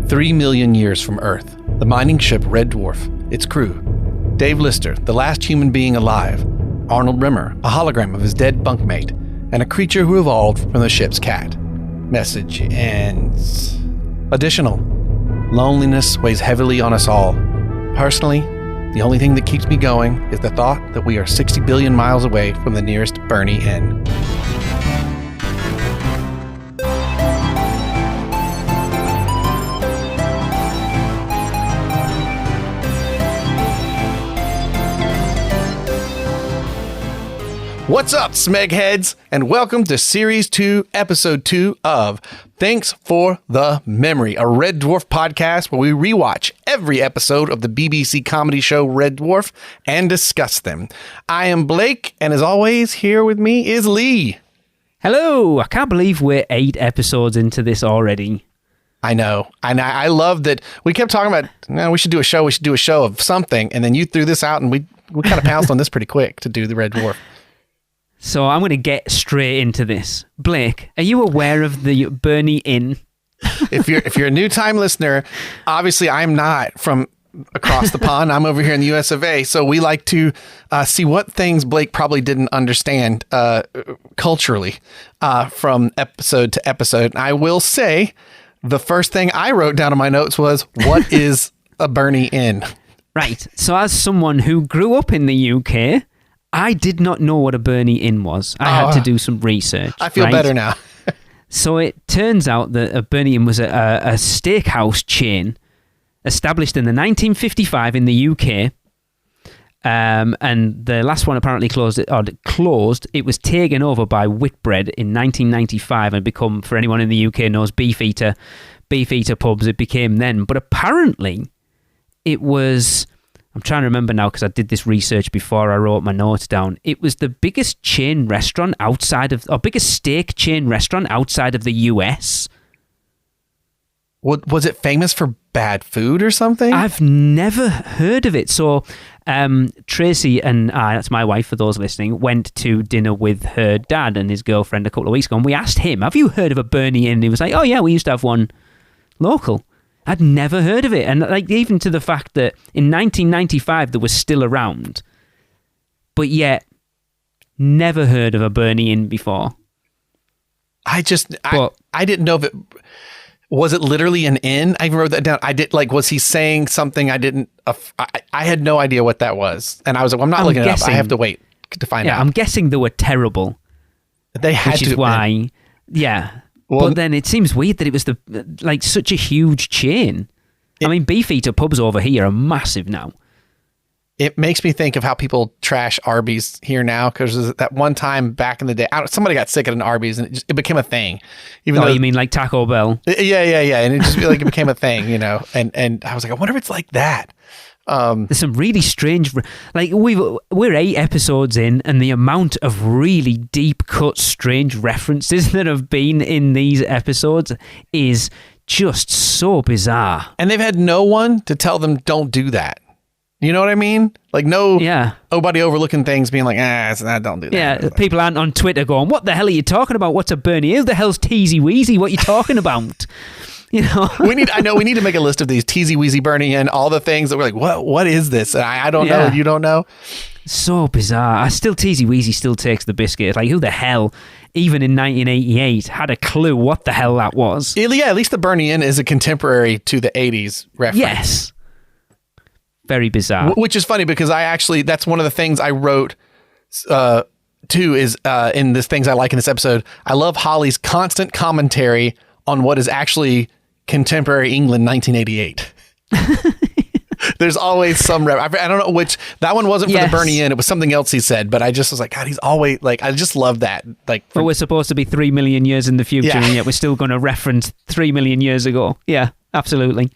3 million years from Earth, the mining ship Red Dwarf, its crew, Dave Lister, the last human being alive, Arnold Rimmer, a hologram of his dead bunkmate, and a creature who evolved from the ship's cat. Message ends. Additional. Loneliness weighs heavily on us all. Personally, the only thing that keeps me going is the thought that we are 60 billion miles away from the nearest Bernie Inn. What's up, Smegheads, and welcome to Series 2, Episode 2 of Thanks for the Memory, a Red Dwarf podcast where we rewatch every episode of the BBC comedy show Red Dwarf and discuss them. I am Blake, and as always, here with me is Lee. Hello! I can't believe we're 8 episodes into this already. I know. And I love that we kept talking about, no, we should do a show of something, and then you threw this out, and we kind of pounced on this pretty quick to do the Red Dwarf. So I'm going to get straight into this. Blake, are you aware of the Bernie Inn? If you're a new time listener, obviously I'm not from across the pond. I'm over here in the US of A. So we like to see what things Blake probably didn't understand culturally from episode to episode. And I will say the first thing I wrote down in my notes was, what is a Bernie Inn? Right. So as someone who grew up in the UK, I did not know what a Bernie Inn was. I had to do some research. I feel better now. So it turns out that a Bernie Inn was a steakhouse chain established in the 1955 in the UK. And the last one apparently closed. It was taken over by Whitbread in 1995 and become, for anyone in the UK knows, Beefeater pubs. It became then. But apparently it was... I'm trying to remember now because I did this research before I wrote my notes down. It was the biggest chain restaurant biggest steak chain restaurant outside of the US. What, was it famous for bad food or something? I've never heard of it. So Tracy and I, that's my wife for those listening, went to dinner with her dad and his girlfriend a couple of weeks ago. And we asked him, have you heard of a Bernie Inn? And he was like, oh yeah, we used to have one local. I'd never heard of it. And like even to the fact that in 1995 they were still around, but yet never heard of a Bernie Inn before. I didn't know if it was it literally an inn. I even wrote that down. Was he saying something I didn't? I had no idea what that was, and I was like, well, I'm not looking it up. I have to wait to find out. I'm guessing they were terrible. They had which to. Is why, yeah. Well, but then it seems weird that it was such a huge chain. I mean, Beefeater pubs over here are massive now. It makes me think of how people trash Arby's here now, because that one time back in the day, somebody got sick at an Arby's and it became a thing. Even though, you mean like Taco Bell? Yeah. And it just it became a thing, you know. And I was like, I wonder if it's like that. There's some really strange, like we're 8 episodes in, and the amount of really deep cut, strange references that have been in these episodes is just so bizarre. And they've had no one to tell them don't do that. You know what I mean? Like nobody overlooking things, being like, don't do that. Yeah, people aren't on Twitter going, what the hell are you talking about? What's a Bernie? Who the hell's Teasy Weezy? What are you talking about? You know, we need to make a list of these Teasy Weezy Bernie and all the things that we're like, what is this? And I don't know. You don't know. So bizarre. Teasy Weezy still takes the biscuit. Like, who the hell, even in 1988, had a clue what the hell that was? Yeah, at least the Bernie Inn is a contemporary to the 80s reference. Yes. Very bizarre. Which is funny because that's one of the things I wrote too, is in this things I like in this episode. I love Holly's constant commentary on what is actually contemporary England 1988. There's always some I don't know which, that one wasn't for the Bernie Inn, it was something else he said, but I just was like, God, he's always like, I just love that. Like, we're supposed to be 3 million years in the future, and yet we're still going to reference 3 million years ago. Yeah, absolutely.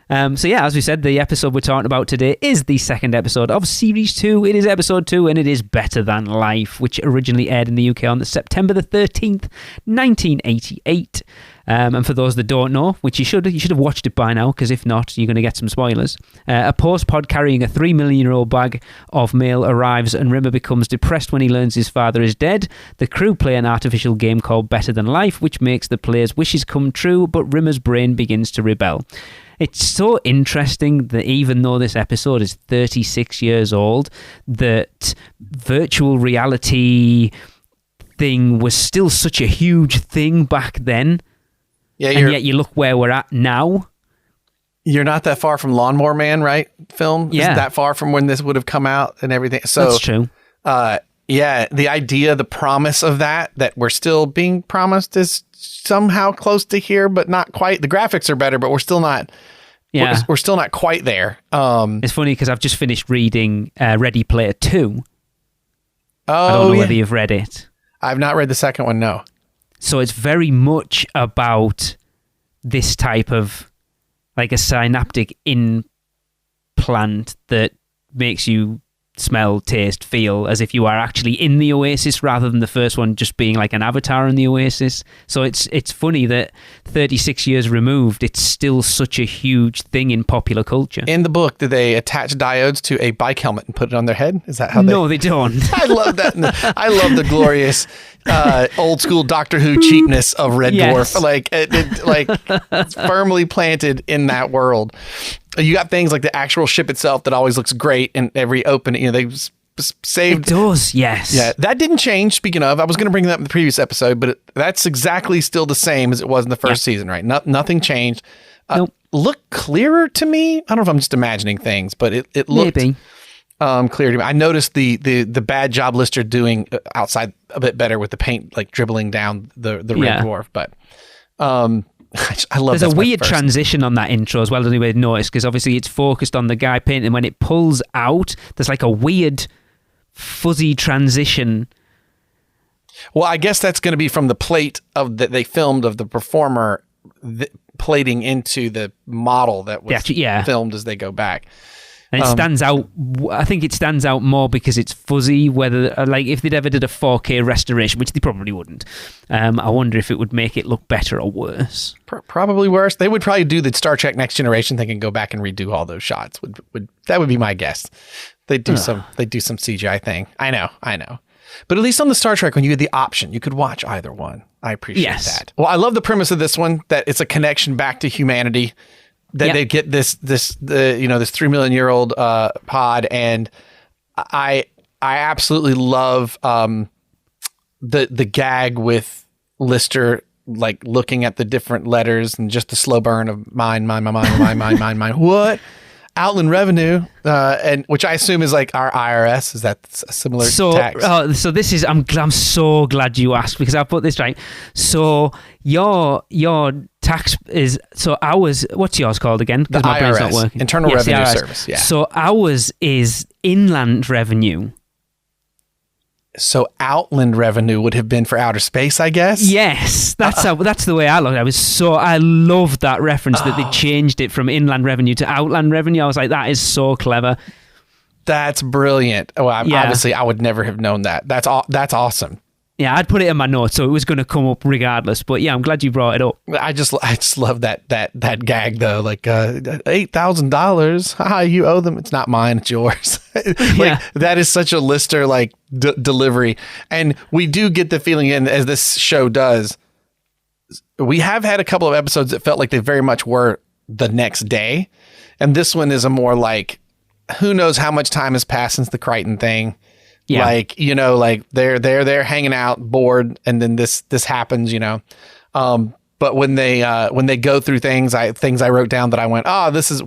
So yeah, as we said, the episode we're talking about today is the second episode of Series 2. It is episode 2, and it is Better Than Life, which originally aired in the UK on September the 13th, 1988. And for those that don't know, which you should have watched it by now, because if not, you're going to get some spoilers. A postpod carrying a 3 million-year-old bag of mail arrives, and Rimmer becomes depressed when he learns his father is dead. The crew play an artificial game called Better Than Life, which makes the players' wishes come true, but Rimmer's brain begins to rebel. It's so interesting that even though this episode is 36 years old, that virtual reality thing was still such a huge thing back then. Yeah, and yet you look where we're at now. You're not that far from Lawnmower Man, right? Film? Yeah. Isn't that far from when this would have come out and everything? So, that's true. Yeah, the idea, the promise of that we're still being promised is somehow close to here, but not quite. The graphics are better, but we're still not. Yeah, we're still not quite there. It's funny because I've just finished reading Ready Player 2. Oh, I don't know whether you've read it. I've not read the second one. No. So it's very much about this type of like a synaptic implant that makes you smell, taste, feel as if you are actually in the Oasis rather than the first one just being like an avatar in the Oasis. So it's funny that 36 years removed, it's still such a huge thing in popular culture. In the book, do they attach diodes to a bike helmet and put it on their head? Is that how No, they don't. I love that. I love the glorious old school Doctor Who cheapness of Red Dwarf. Like it's firmly planted in that world. You got things like the actual ship itself that always looks great in every opening. You know, they saved. It does, yes. Yeah, that didn't change. Speaking of, I was going to bring that up in the previous episode, but that's exactly still the same as it was in the first season, right? Nothing changed. Nope. Looked clearer to me. I don't know if I'm just imagining things, but it looked clear to me. I noticed the bad job Lister doing outside a bit better with the paint like dribbling down the Red Dwarf, but. I love. There's a weird transition on that intro as well. Does anybody notice? Because obviously it's focused on the guy painting. When it pulls out, there's like a weird fuzzy transition. Well, I guess that's going to be from the plate of that they filmed of the performer plating into the model that was filmed as they go back. And it stands out. I think it stands out more because it's fuzzy. Whether, like, if they'd ever did a 4K restoration, which they probably wouldn't, I wonder if it would make it look better or worse. Probably worse. They would probably do the Star Trek Next Generation thing and go back and redo all those shots. That would be my guess. They do some CGI thing. I know. But at least on the Star Trek, when you had the option, you could watch either one. I appreciate that. Well, I love the premise of this one, that it's a connection back to humanity. That they get this 3 million year old pod, and I absolutely love the gag with Lister like looking at the different letters and just the slow burn of mine. What? Outland Revenue, and which I assume is like our IRS. Is that a similar tax? So this is. I'm so glad you asked, because I put this right. So your tax is ours. What's yours called again? The my IRS, brain's not working. Internal Revenue Service. Yeah. So ours is Inland Revenue. So Outland Revenue would have been for outer space, I guess. Yes, that's the way I looked. I love that reference that they changed it from Inland Revenue to Outland Revenue. I was like, that is so clever. That's brilliant. Well, obviously, I would never have known that. That's awesome. Yeah, I'd put it in my notes, so it was going to come up regardless. But yeah, I'm glad you brought it up. I just love that gag though. Like $8,000. Haha, you owe them. It's not mine. It's yours. That is such a Lister like delivery, and we do get the feeling, and as this show does, we have had a couple of episodes that felt like they very much were the next day, and this one is a more like, who knows how much time has passed since the Crichton thing. Yeah. Like, like they're hanging out bored, and then this happens, but when they go through things I wrote down that I went, this is,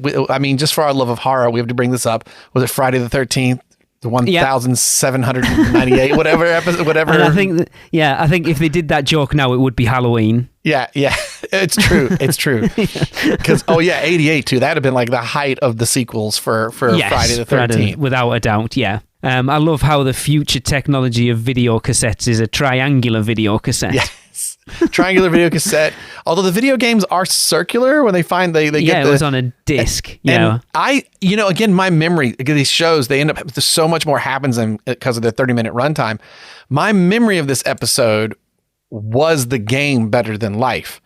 just for our love of horror, we have to bring this up. Was it Friday the 13th? The 1,798, whatever episode, whatever. And I think if they did that joke now, it would be Halloween. Yeah, it's true. Because 88 too. That'd have been like the height of the sequels for Friday the 13th, without a doubt. Yeah. I love how the future technology of video cassettes is a triangular video cassette. Yes. triangular video cassette. Although the video games are circular when they find they get it was on a disc. And again, my memory, these shows, they end up, so much more happens because of the 30-minute runtime. My memory of this episode was the game Better Than Life.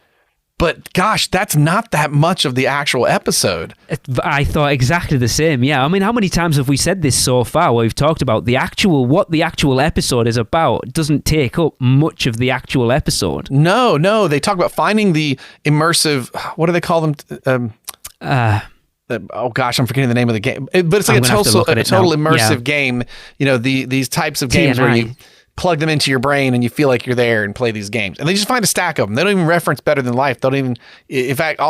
But gosh, that's not that much of the actual episode. I thought exactly the same. Yeah. I mean, how many times have we said this so far where we've talked about what the actual episode is about? It doesn't take up much of the actual episode. No. They talk about finding the immersive, what do they call them? Oh gosh, I'm forgetting the name of the game. But it's like a total immersive game. These types of games where you plug them into your brain and you feel like you're there and play these games. And they just find a stack of them. They don't even reference Better Than Life. In fact,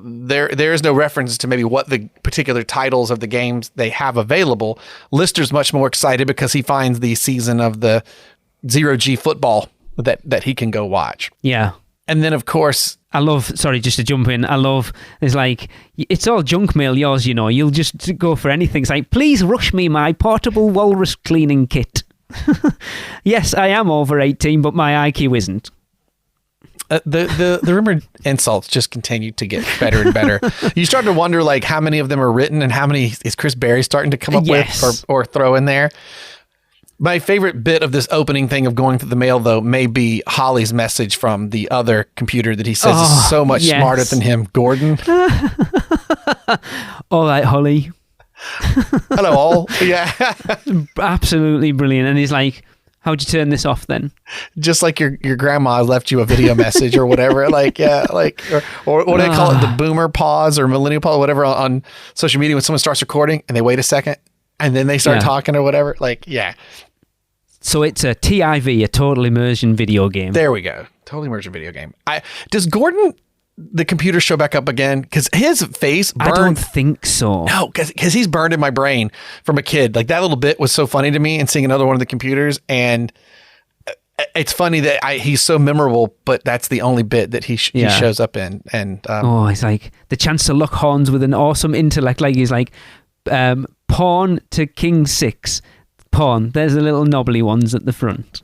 there is no reference to maybe what the particular titles of the games they have available. Lister's much more excited because he finds the season of the Zero-G football that he can go watch. Yeah. And then, of course... sorry, just to jump in, it's like, it's all junk mail yours, you'll just go for anything. It's like, please rush me my portable walrus cleaning kit. Yes, I am over 18, but my IQ isn't. The rumored insults just continue to get better and better. You start to wonder, like, how many of them are written and how many is Chris Berry starting to come up with or throw in there. My favorite bit of this opening thing of going through the mail, though, may be Holly's message from the other computer that he says is so much smarter than him, Gordon. All right, Holly. Hello, all. Yeah. Absolutely brilliant. And he's like, how'd you turn this off then? Just like your grandma left you a video message or whatever. Like, yeah, like, or what do they call it? The boomer pause or millennial pause, whatever, on social media when someone starts recording and they wait a second and then they start talking or whatever. Like, yeah. So it's a TIV, a total immersion video game. There we go. Total immersion video game. Does Gordon, the computer, show back up again? Because his face burned. I don't think so. No, because he's burned in my brain from a kid. Like, that little bit was so funny to me, and seeing another one of the computers. And it's funny that he's so memorable, but that's the only bit that he shows up in. And it's like the chance to lock horns with an awesome intellect. Like, he's like, pawn to king 6. Pawn. There's the little knobbly ones at the front.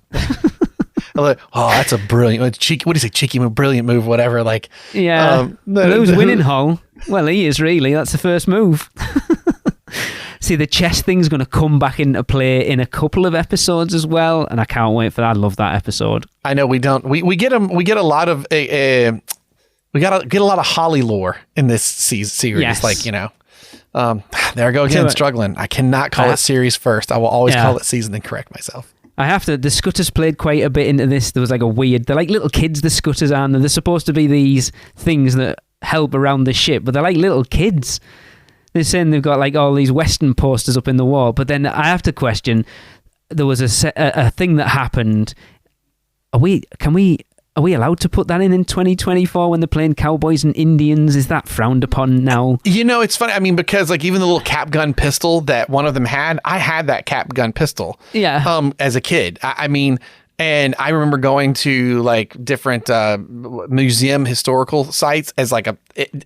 Like, that's a brilliant, cheeky. What do you say? Cheeky move, brilliant move, whatever. Like, who's winning, Hull? Well, he is really. That's the first move. See, the chess thing's going to come back into play in a couple of episodes as well, and I can't wait for that. I love that episode. I know we don't. We get them. We get a lot of we got to get a lot of Holly lore in this series. Yes. Like, there I go again, struggling. I cannot call it series first. I will always call it season and correct myself. I have to. The Scutters played quite a bit into this. There was like they're like little kids, the Scutters are, and they're supposed to be these things that help around the ship, but they're like little kids. They're saying they've got like all these Western posters up in the wall, but then I have to question, there was a thing that happened. Are we allowed to put that in 2024 when they're playing cowboys and Indians? Is that frowned upon now? It's funny. I mean, because like even the little cap gun pistol that one of them had, I had that cap gun pistol. Yeah. As a kid, I mean, and I remember going to like different museum historical sites as like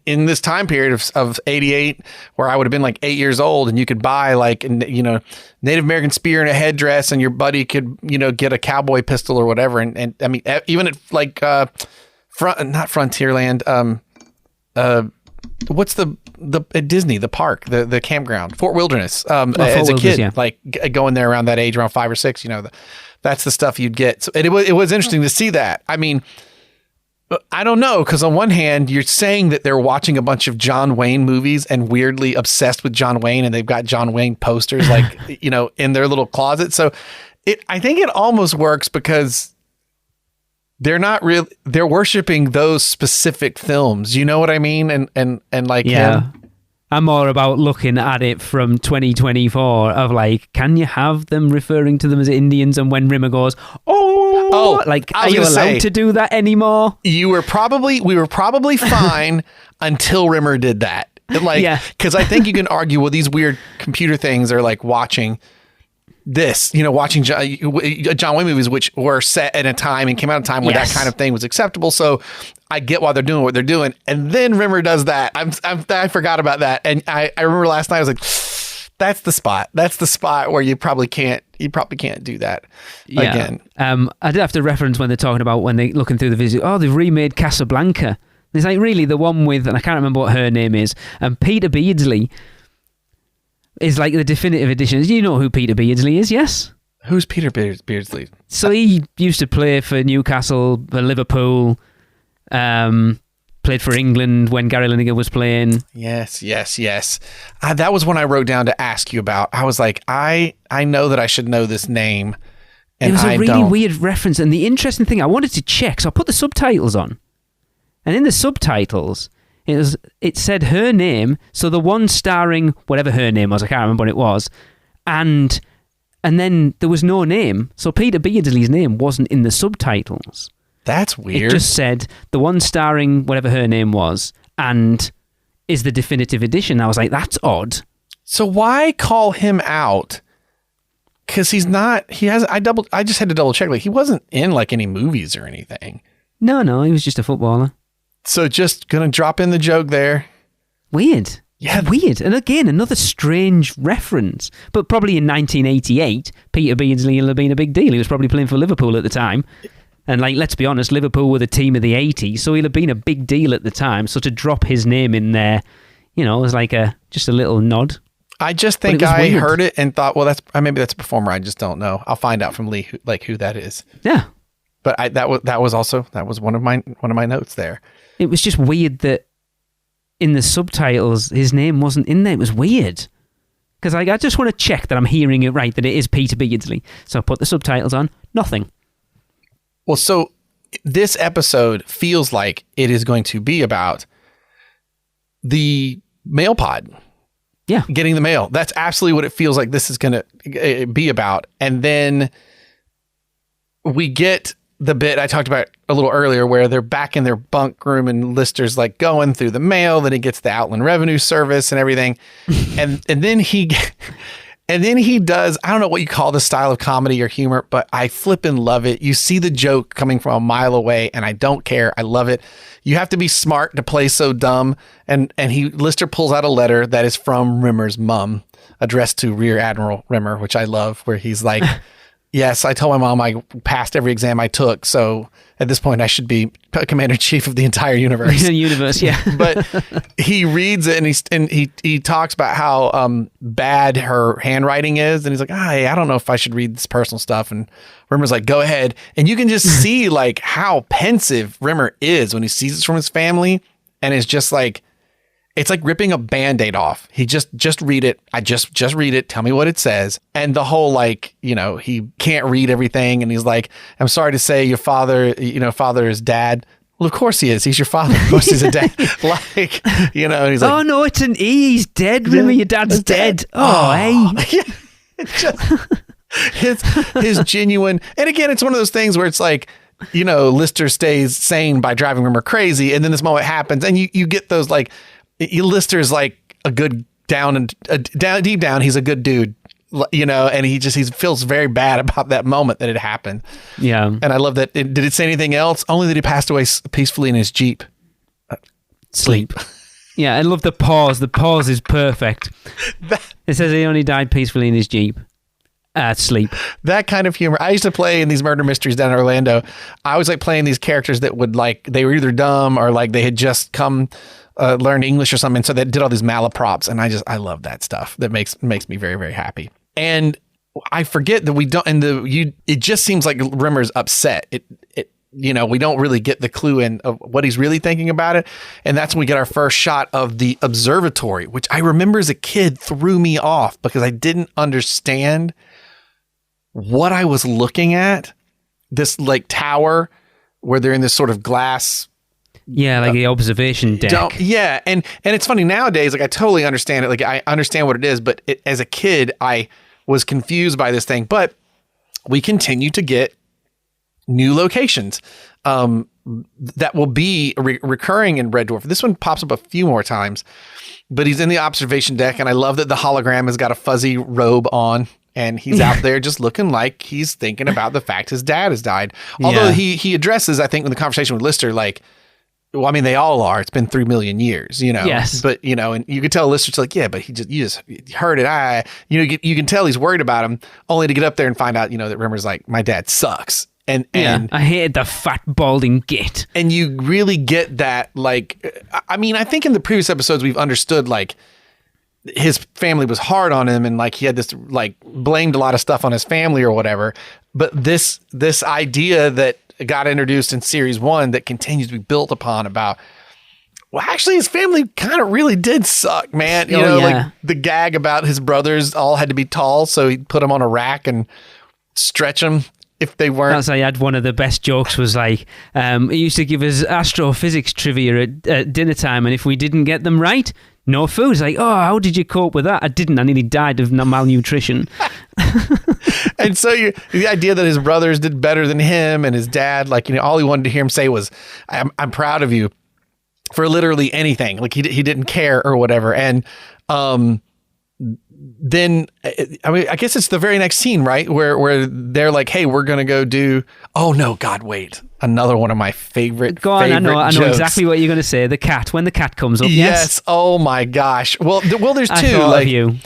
in this time period of 88, where I would have been like 8 years old, and you could buy like Native American spear and a headdress, and your buddy could get a cowboy pistol or whatever. And I mean, even at like not Frontierland, what's the at Disney, the park, the campground, Fort Wilderness. As a kid, like going there around that age, around 5 or 6, that's the stuff you'd get. So it was interesting to see that. I mean, I don't know, because on one hand, you're saying that they're watching a bunch of John Wayne movies and weirdly obsessed with John Wayne, and they've got John Wayne posters like in their little closet. So I think it almost works because they're not really, they're worshiping those specific films. You know what I mean? And like, him. I'm more about looking at it from 2024 of like, can you have them referring to them as Indians? And when Rimmer goes, like, are you allowed to do that anymore? We were probably fine until Rimmer did that. Like, because I think you can argue, well, these weird computer things are like watching this, watching John Wayne movies, which were set at a time and came out at a time where that kind of thing was acceptable. So I get why they're doing what they're doing. And then Rimmer does that. I forgot about that. And I remember last night I was like, That's the spot. That's the spot where you probably can't do that again. I did have to reference when they're talking about when they're looking through the video. Oh, they've remade Casablanca. It's like really the one with, and I can't remember what her name is. And Peter Beardsley is like the definitive edition. Do you know who Peter Beardsley is? Yes. Who's Peter Beardsley? So he used to play for Newcastle, for Liverpool. Played for England when Gary Lineker was playing. Yes. That was one I wrote down to ask you about. I was like, I know that I should know this name. And it was a really don't. weird reference. And the interesting thing, I wanted to check, so I put the subtitles on. And in the subtitles, it said her name, so the one starring whatever her name was, I can't remember what it was, and then there was no name. So Peter Beardsley's name wasn't in the subtitles. That's weird. It just said the one starring whatever her name was and is the definitive edition. I was like, that's odd. So why call him out? Because he's not. I just had to double check. Like he wasn't in like any movies or anything. No, he was just a footballer. So just gonna drop in the joke there. Weird. Yeah, weird. And again, another strange reference. But probably in 1988, Peter Beardsley will have been a big deal. He was probably playing for Liverpool at the time. And like, let's be honest, Liverpool were the team of the 80s, so he'll have been a big deal at the time. So to drop his name in there, was like just a little nod. I just think I heard it and thought, well, maybe that's a performer. I just don't know. I'll find out from Lee who that is. Yeah, but that was one of my notes there. It was just weird that in the subtitles his name wasn't in there. It was weird because I just want to check that I'm hearing it right, that it is Peter Beardsley. So I put the subtitles on. Nothing. Well, so this episode feels like it is going to be about the mail pod. Yeah. Getting the mail. That's absolutely what it feels like this is going to be about. And then we get the bit I talked about a little earlier where they're back in their bunk room and Lister's like going through the mail. Then he gets the Outland Revenue Service and everything. and then he does, I don't know what you call this style of comedy or humor, but I flippin' love it. You see the joke coming from a mile away and I don't care. I love it. You have to be smart to play so dumb. And Lister pulls out a letter that is from Rimmer's mom addressed to Rear Admiral Rimmer, which I love, where he's like, yes, I told my mom I passed every exam I took. So at this point I should be commander-in-chief of the entire universe. Universe, yeah. But he reads it and he talks about how bad her handwriting is. And he's like, hey, I don't know if I should read this personal stuff. And Rimmer's like, go ahead. And you can just see like how pensive Rimmer is when he sees this from his family. And it's just like, it's like ripping a Band-Aid off. He just read it. I just read it. Tell me what it says. And the whole he can't read everything. And he's like, I'm sorry to say your father is dad. Well, of course he is. He's your father. Of course he's a dad. And he's like, oh no, it's an E. He's dead. Remember, your dad's dead. Oh, hey. Yeah. It's just his genuine. And again, it's one of those things where it's like, Lister stays sane by driving Rimmer crazy. And then this moment happens and you get those like, Lister's like a good deep down, he's a good dude, and he feels very bad about that moment that it happened. Yeah. And I love that. Did it say anything else? Only that he passed away peacefully in his Jeep. Sleep. Yeah. I love the pause. The pause is perfect. It says he only died peacefully in his Jeep. Sleep. That kind of humor. I used to play in these murder mysteries down in Orlando. I was like playing these characters that would they were either dumb or like they had just learned English or something. So they did all these malaprops. And I love that stuff. That makes me very, very happy. And I forget that we don't, it just seems like Rimmer's upset. We don't really get the clue in of what he's really thinking about it. And that's when we get our first shot of the observatory, which I remember as a kid threw me off because I didn't understand what I was looking at. This like tower where they're in this sort of glass. Yeah, like the observation deck. Yeah, and it's funny nowadays. Like I totally understand it. Like I understand what it is, but as a kid, I was confused by this thing. But we continue to get new locations that will be recurring in Red Dwarf. This one pops up a few more times, but he's in the observation deck, and I love that the hologram has got a fuzzy robe on. And he's out there just looking like he's thinking about the fact his dad has died. Although he addresses, I think, in the conversation with Lister, like, Well, I mean, they all are. It's been 3 million years, Yes. But, and you can tell Lister's like, yeah, but you just heard it. You can tell he's worried about him, only to get up there and find out, that Rimmer's like, my dad sucks. And I hated the fat, balding git. And you really get that, like, I mean, I think in the previous episodes, we've understood, like, his family was hard on him and, like, he had this, like, blamed a lot of stuff on his family or whatever. But this idea that got introduced in series 1 that continues to be built upon about, well, actually his family kind of really did suck, man. Like the gag about his brothers all had to be tall, so he put them on a rack and stretch them if they weren't. That's I had one of the best jokes was like, he used to give us astrophysics trivia at dinner time, and if we didn't get them right, no food. It's like, oh, how did you cope with that? I didn't. I nearly died of malnutrition. And so the idea that his brothers did better than him and his dad, like, all he wanted to hear him say was, I'm proud of you for literally anything. Like he didn't care or whatever. And then, I mean, I guess it's the very next scene, right? Where they're like, hey, we're going to go do, oh no, God, wait. Another one of my favorite I know jokes. exactly what you're going to say. The cat, when the cat comes up. Yes. Oh my gosh. Well, there's two. I thought of you.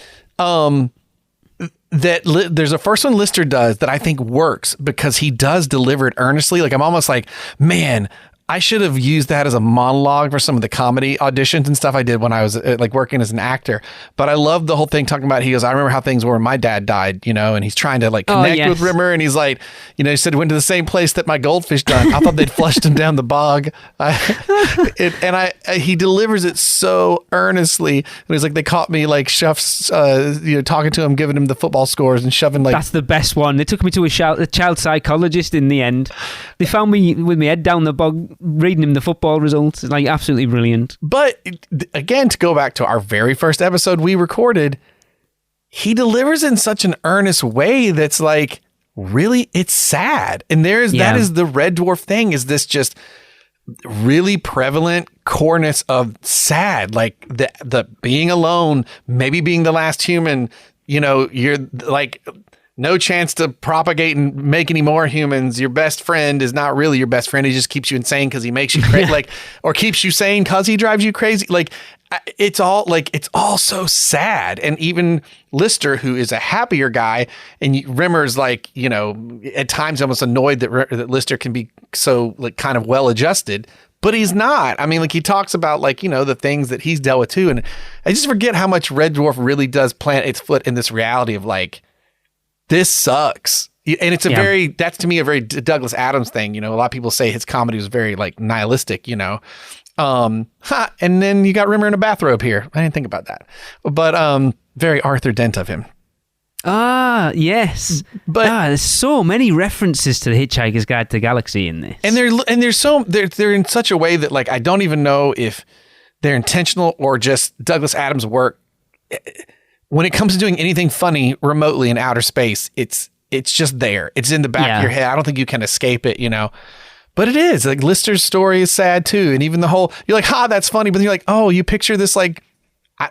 There's a first one Lister does that I think works because he does deliver it earnestly. Like I'm almost like, man, I should have used that as a monologue for some of the comedy auditions and stuff I did when I was like working as an actor. But I love the whole thing talking about, he goes, I remember how things were when my dad died, and he's trying to like connect with Rimmer. And he's like, he said, went to the same place that my goldfish died. I thought they'd flushed him down the bog. He delivers it so earnestly. And he's like, they caught me like chefs, talking to him, giving him the football scores and shoving like. That's the best one. They took me to a child psychologist in the end. They found me with my head down the bog, reading him the football results. Like absolutely brilliant. But again, to go back to our very first episode we recorded, he delivers in such an earnest way that's like, really, it's sad. And that is the Red Dwarf thing, is this just really prevalent coreness of sad, like the being alone, maybe being the last human, you're like, no chance to propagate and make any more humans. Your best friend is not really your best friend. He just keeps you insane because he makes you crazy, or keeps you sane because he drives you crazy. Like it's all so sad. And even Lister, who is a happier guy, and Rimmer's like, at times almost annoyed that Lister can be so like kind of well adjusted, but he's not. I mean, like he talks about like, the things that he's dealt with too. And I just forget how much Red Dwarf really does plant its foot in this reality of like, this sucks. And it's that's to me a very Douglas Adams thing. A lot of people say his comedy was very like nihilistic, and then you got Rimmer in a bathrobe here. I didn't think about that, but very Arthur Dent of him. Ah, yes. But there's so many references to the Hitchhiker's Guide to the Galaxy in this. And they're in such a way that like, I don't even know if they're intentional or just Douglas Adams' work. When it comes to doing anything funny remotely in outer space, it's just there. It's in the back of your head. I don't think you can escape it, But it is. Like Lister's story is sad too. And even the whole, you're like, that's funny. But you're like, oh, you picture this like,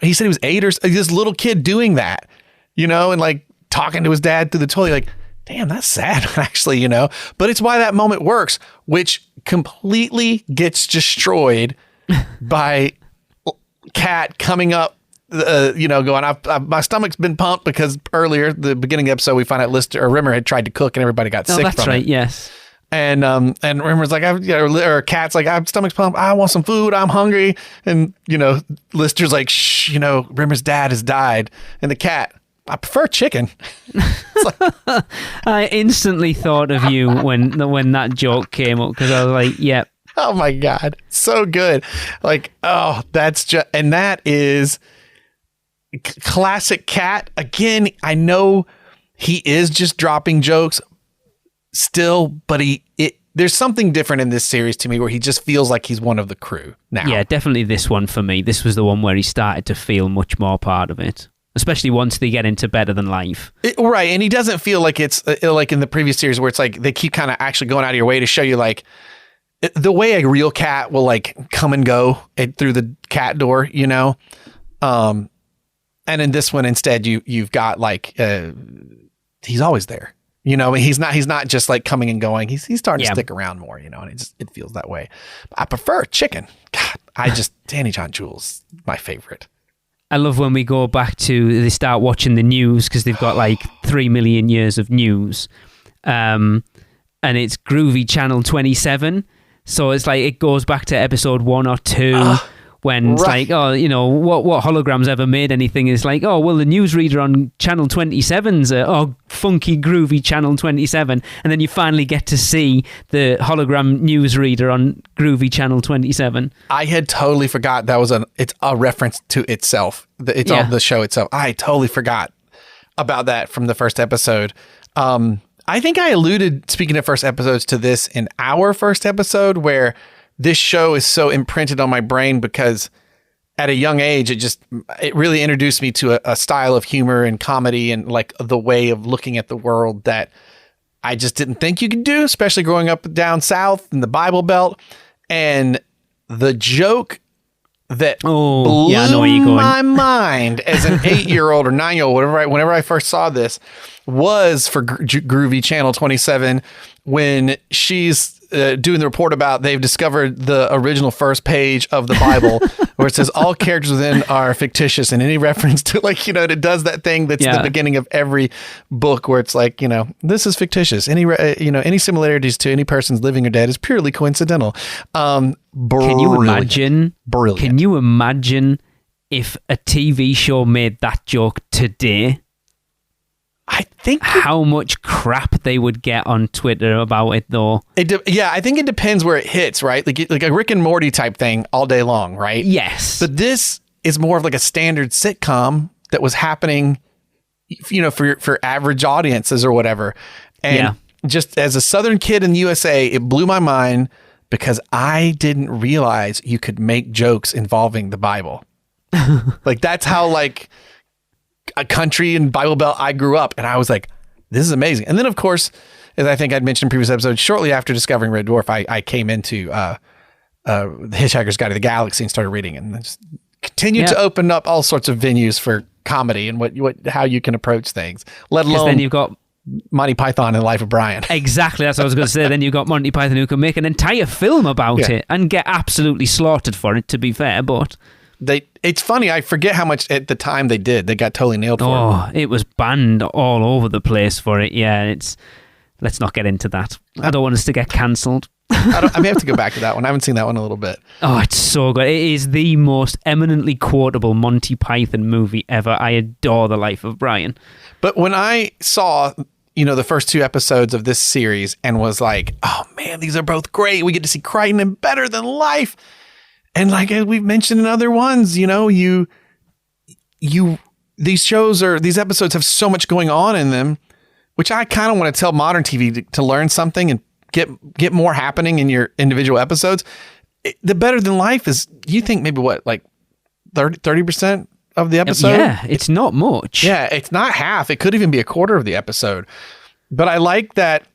he said he was 8 or this little kid doing that, and like talking to his dad through the toilet. You're like, damn, that's sad actually, But it's why that moment works, which completely gets destroyed by Cat coming up, going, my stomach's been pumped because earlier, the beginning of the episode, we find out Lister or Rimmer had tried to cook and everybody got sick from it. That's right, yes. And Rimmer's like, or Cat's like, my stomach's pumped. I want some food. I'm hungry. And, Lister's like, shh, Rimmer's dad has died. And the Cat, I prefer chicken. Like, I instantly thought of you when that joke came up because I was like, yep. Oh my God. So good. Like, oh, and that is classic Cat. Again, I know he is just dropping jokes still, but there's something different in this series to me where he just feels like he's one of the crew now. Yeah, definitely this one for me. This was the one where he started to feel much more part of it, especially once they get into Better Than Life. Right, and he doesn't feel like it's like in the previous series where it's like they keep kind of actually going out of your way to show you like the way a real cat will like come and go through the cat door, And in this one, instead, you've got like he's always there. You know, he's not just like coming and going. He's starting to stick around more, you know, and it feels that way. But I prefer chicken. God, Danny John Jules, my favorite. I love when we go back to, they start watching the news because they've got like 3 million years of news. And it's Groovy Channel 27. So it's like, it goes back to episode 1 or 2 when it's like, oh, you know, what holograms ever made anything? It's like, oh, well, the newsreader on Channel 27's funky, groovy Channel 27. And then you finally get to see the hologram newsreader on groovy Channel 27. I had totally forgot that was it's a reference to itself. It's on the show itself. I totally forgot about that from the first episode. I think I alluded, speaking of first episodes, to this in our first episode, where this show is so imprinted on my brain because at a young age, it really introduced me to a style of humor and comedy and like the way of looking at the world that I just didn't think you could do, especially growing up down south in the Bible Belt. And the joke that blew my mind as an 8-year-old or 9-year-old, whenever I first saw this, was for Groovy Channel 27 when she's doing the report about they've discovered the original first page of the Bible where it says all characters within are fictitious, and any reference to, like, you know, it does that thing that's the beginning of every book where it's like, you know, this is fictitious. Any similarities to any person's living or dead is purely coincidental. Can you imagine? Brilliant. Can you imagine if a TV show made that joke today? I think how much crap they would get on Twitter about it, though. I think it depends where it hits, right? Like a Rick and Morty type thing all day long, right? Yes. But this is more of like a standard sitcom that was happening, you know, for average audiences or whatever. And just as a Southern kid in the USA, it blew my mind because I didn't realize you could make jokes involving the Bible. Like, that's how, like, a country and Bible Belt I grew up, and I was like, this is amazing. And then, of course, as I think I'd mentioned in previous episodes, shortly after discovering Red Dwarf, I came into The Hitchhiker's Guide to the Galaxy and started reading, and just continued to open up all sorts of venues for comedy and how you can approach things, let alone then you've got Monty Python and the Life of Brian. Exactly, that's what I was going to say. Then you've got Monty Python, who can make an entire film about it and get absolutely slaughtered for it, to be fair, but it's funny, I forget how much at the time they did. They got totally nailed for it. Oh, it was banned all over the place for it. Yeah, let's not get into that. I don't want us to get cancelled. I may have to go back to that one. I haven't seen that one in a little bit. Oh, it's so good. It is the most eminently quotable Monty Python movie ever. I adore The Life of Brian. But when I saw, you know, the first 2 episodes of this series and was like, oh man, these are both great. We get to see Crichton in Better Than Life. And like we've mentioned in other ones, you know, these episodes have so much going on in them, which I kind of want to tell modern TV to learn something and get more happening in your individual episodes. The Better Than Life is, you think maybe what, like 30% of the episode? Yeah, it's not much. Yeah, it's not half. It could even be a quarter of the episode. But I like that.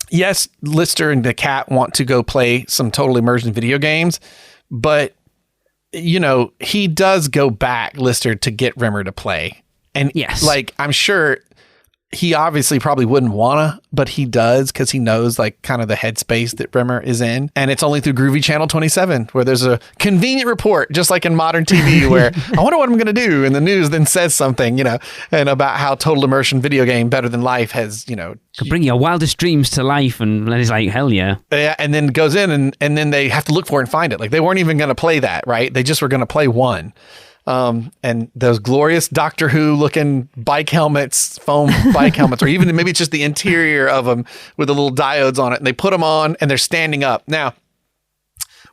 Yes, Lister and the cat want to go play some total immersion video games, but, you know, he does go back, Lister, to get Rimmer to play. And like, I'm sure he obviously probably wouldn't wanna, but he does because he knows like kind of the headspace that Rimmer is in. And it's only through Groovy Channel 27 where there's a convenient report, just like in modern TV, where I wonder what I'm gonna do, and the news then says something, you know, and about how total immersion video game Better Than Life has, you know, could bring your wildest dreams to life. And then he's like, hell yeah. Yeah, and then goes in and then they have to look for it and find it. Like, they weren't even gonna play that, right? They just were gonna play one. And those glorious Doctor Who looking bike helmets, foam bike helmets, or even maybe it's just the interior of them with the little diodes on it, and they put them on and they're standing up. Now,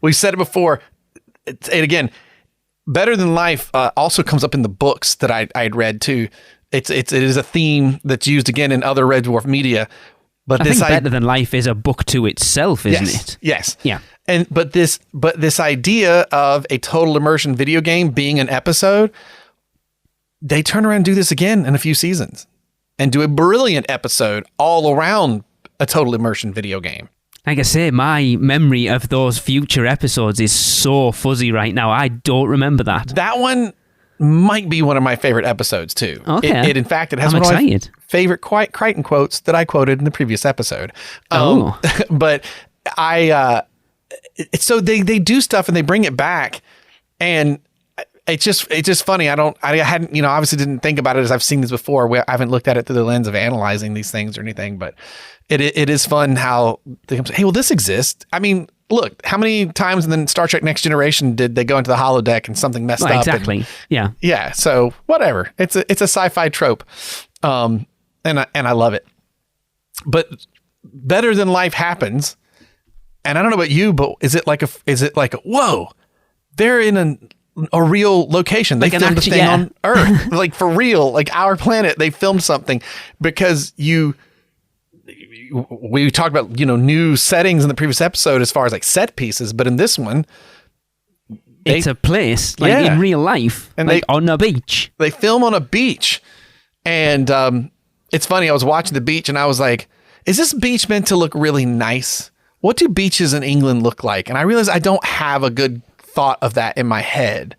we've said it before, and again, Better Than Life also comes up in the books that I'd read too. It is a theme that's used again in other Red Dwarf media. But I think Better Than Life is a book to itself, isn't it? Yes. Yeah. But this idea of a total immersion video game being an episode, they turn around and do this again in a few seasons and do a brilliant episode all around a total immersion video game. Like I say, my memory of those future episodes is so fuzzy right now. I don't remember that. That one, might be one of my favorite episodes too. Okay. In fact, it has I'm one excited. of my favorite Crichton quotes that I quoted in the previous episode. But so they do stuff and they bring it back, and it's just funny. I hadn't, obviously didn't think about it as I've seen this before. I haven't looked at it through the lens of analyzing these things or anything, but it is fun how they come say, hey, well, this exists. I mean, look, how many times in the Star Trek Next Generation did they go into the holodeck and something messed up? Exactly. Yeah. Yeah. So whatever. It's a sci-fi trope. And I love it. But Better Than Life happens. And I don't know about you, but is it like a whoa, they're in a real location. They filmed a thing on Earth, like for real, like our planet. They filmed something because we talked about, new settings in the previous episode as far as like set pieces, but in this one, it's a place in real life, and on a beach. They film on a beach, and it's funny. I was watching the beach, and I was like, "Is this beach meant to look really nice? What do beaches in England look like?" And I realized I don't have a good thought of that in my head.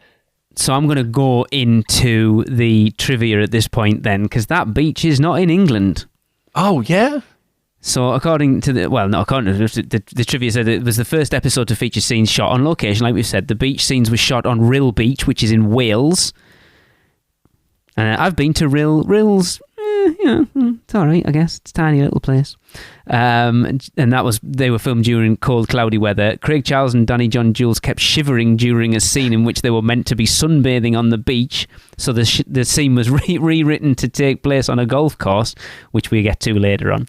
So I'm going to go into the trivia at this point then, because that beach is not in England. Oh yeah. So according to the trivia said it was the first episode to feature scenes shot on location. Like we've said, the beach scenes were shot on Rhyl Beach, which is in Wales. I've been to Rhyls. It's all right, I guess. It's a tiny little place. And they were filmed during cold, cloudy weather. Craig Charles and Danny John Jules kept shivering during a scene in which they were meant to be sunbathing on the beach. So the scene was rewritten to take place on a golf course, which we get to later on.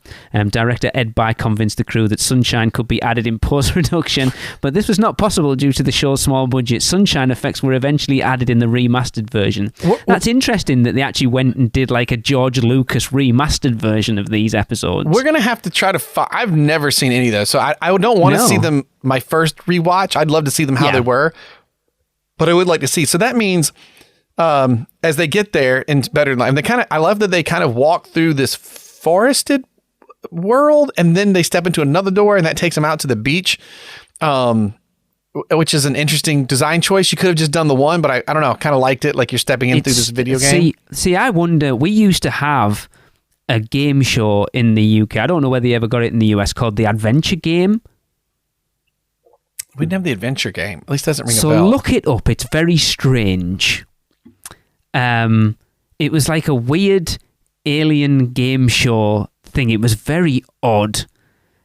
Director Ed By convinced the crew that sunshine could be added in post-production, but this was not possible due to the show's small budget. Sunshine effects were eventually added in the remastered version. That's interesting that they actually went and did like a George Lucas remastered version of these episodes. We're going to have to try to I've never seen any of those, so I don't want to see them my first rewatch. I'd love to see them how they were, but I would like to see. So that means as they get there in Better Than Life, I love that they kind of walk through this forested world, and then they step into another door, and that takes them out to the beach, which is an interesting design choice. You could have just done the one, but I don't know, kind of liked it, like you're stepping in through this video game. See, I wonder, we used to have a game show in the UK. I don't know whether you ever got it in the US, called The Adventure Game. We didn't have The Adventure Game. At least it doesn't ring a bell. So look it up. It's very strange. It was like a weird alien game show thing. It was very odd.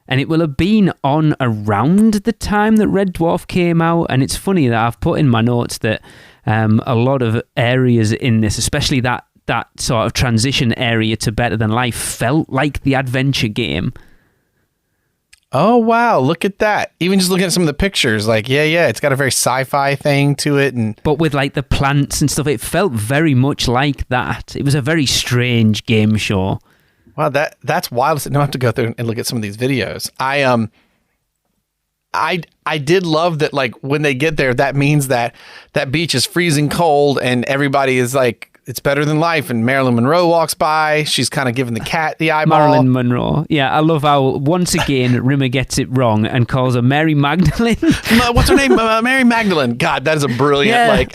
And it will have been on around the time that Red Dwarf came out. And it's funny that I've put in my notes that a lot of areas in this, especially that sort of transition area to Better Than Life, felt like the adventure game. Oh, wow. Look at that. Even just looking at some of the pictures, like, yeah, it's got a very sci-fi thing to it. But with like the plants and stuff, it felt very much like that. It was a very strange game show. Wow, that's wild. Now I have to go through and look at some of these videos. I did love that, like, when they get there, that means that beach is freezing cold and everybody is like, it's better than life. And Marilyn Monroe walks by. She's kind of giving the cat the eyeball. Marilyn Monroe. Yeah, I love how, once again, Rimmer gets it wrong and calls her Mary Magdalene. What's her name? Mary Magdalene. God, that is a brilliant,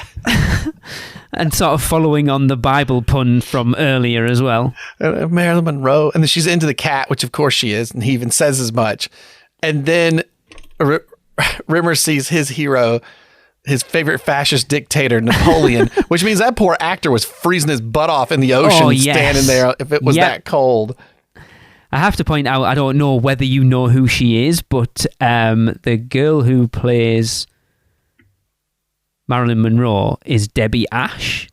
And sort of following on the Bible pun from earlier as well. Marilyn Monroe. And then she's into the cat, which of course she is. And he even says as much. And then Rimmer sees his hero, his favorite fascist dictator, Napoleon, which means that poor actor was freezing his butt off in the ocean, standing there if it was that cold. I have to point out, I don't know whether you know who she is, but the girl who plays Marilyn Monroe is Debbie Ash.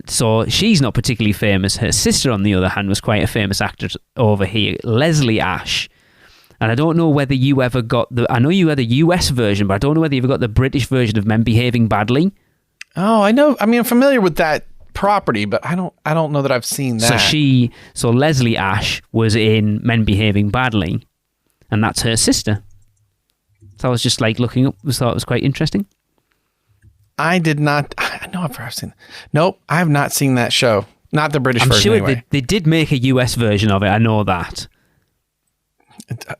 So she's not particularly famous. Her sister, on the other hand, was quite a famous actor over here, Leslie Ash. And I don't know whether you ever got I know you had a US version, but I don't know whether you ever got the British version of Men Behaving Badly. Oh, I know. I mean, I'm familiar with that property, but I don't know that I've seen that. So Leslie Ash was in Men Behaving Badly, and that's her sister. So I was just like looking up, thought it was quite interesting. I did not. I know I've seen. Nope, I have not seen that show. Not the British version. I'm sure they did make a US version of it. I know that.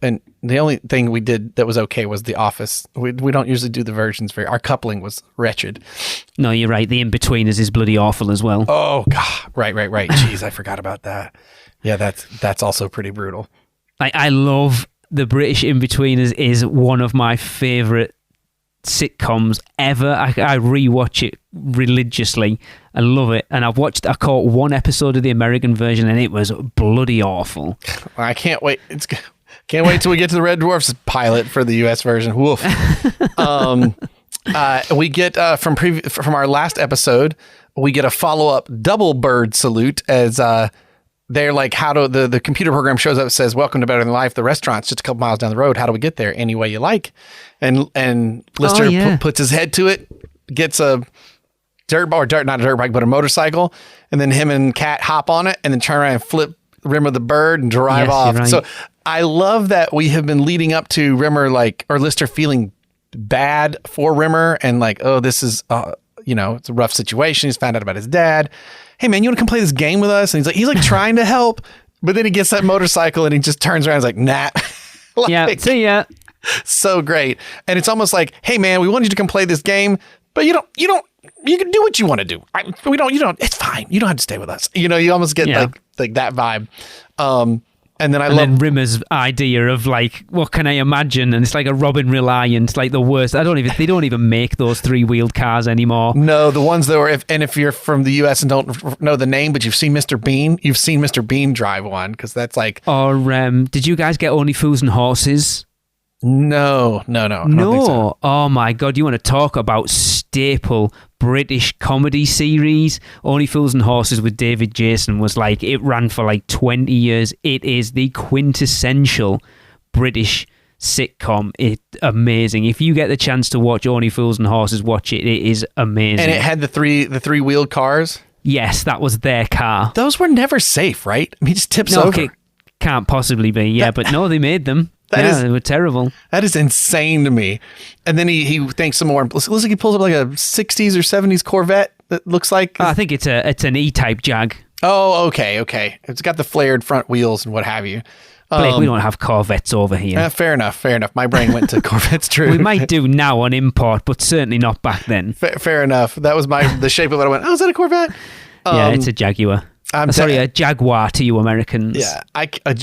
And the only thing we did that was okay was The Office. We don't usually do the versions our coupling was wretched. No, you're right. The In-Betweeners is bloody awful as well. Oh, God. Right. Jeez, I forgot about that. Yeah, that's also pretty brutal. I love the British In-Betweeners is one of my favourite sitcoms ever. I rewatch it religiously. I love it. And I caught one episode of the American version and it was bloody awful. I can't wait. Can't wait till we get to the Red Dwarfs pilot for the US version. Woof. We get from our last episode, we get a follow-up double bird salute as they're like, how do the computer program shows up and says, welcome to Better Than Life. The restaurant's just a couple miles down the road. How do we get there? Any way you like. And Lister puts his head to it, gets a not a dirt bike, but a motorcycle. And then him and Kat hop on it and then turn around and flip Rimmer the bird and drive off. Right. So I love that we have been leading up to Rimmer, or Lister feeling bad for Rimmer and like, oh, this is, it's a rough situation. He's found out about his dad. Hey man, you want to come play this game with us? And he's like trying to help, but then he gets that motorcycle and he just turns around and is like, nah. Yeah, see ya. So great. And it's almost like, hey man, we wanted you to come play this game, but you can do what you want to do. It's fine. You don't have to stay with us. You almost get like that vibe. And then Rimmer's idea of like, what can I imagine? And it's like a Robin Reliant, like the worst. They don't even make those 3-wheeled cars anymore. No, the ones that were, if you're from the US and don't know the name, but you've seen Mr. Bean drive one, because that's like. Or did you guys get Only Fools and Horses? No. I don't think so. Oh my God. You want to talk about staple British comedy series? Only Fools and Horses with David Jason was like, it ran for like 20 years. It is the quintessential British sitcom. It's amazing. If you get the chance to watch Only Fools and Horses, watch it. It is amazing. And it had the three-wheeled cars? Yes, that was their car. Those were never safe, right? I mean, he just tips over. Okay, can't possibly be. Yeah, but no, they made them. They were terrible. That is insane to me. And then he thinks some more. Looks like he pulls up like a 60s or 70s Corvette that looks like. I think it's an E-type Jag. Oh, okay. It's got the flared front wheels and what have you. Blake, we don't have Corvettes over here. Fair enough. My brain went to Corvettes. True. We might do now on import, but certainly not back then. Fair enough. That was the shape of it. I went, oh, is that a Corvette? Yeah, it's a Jaguar. A Jaguar to you Americans. Yeah,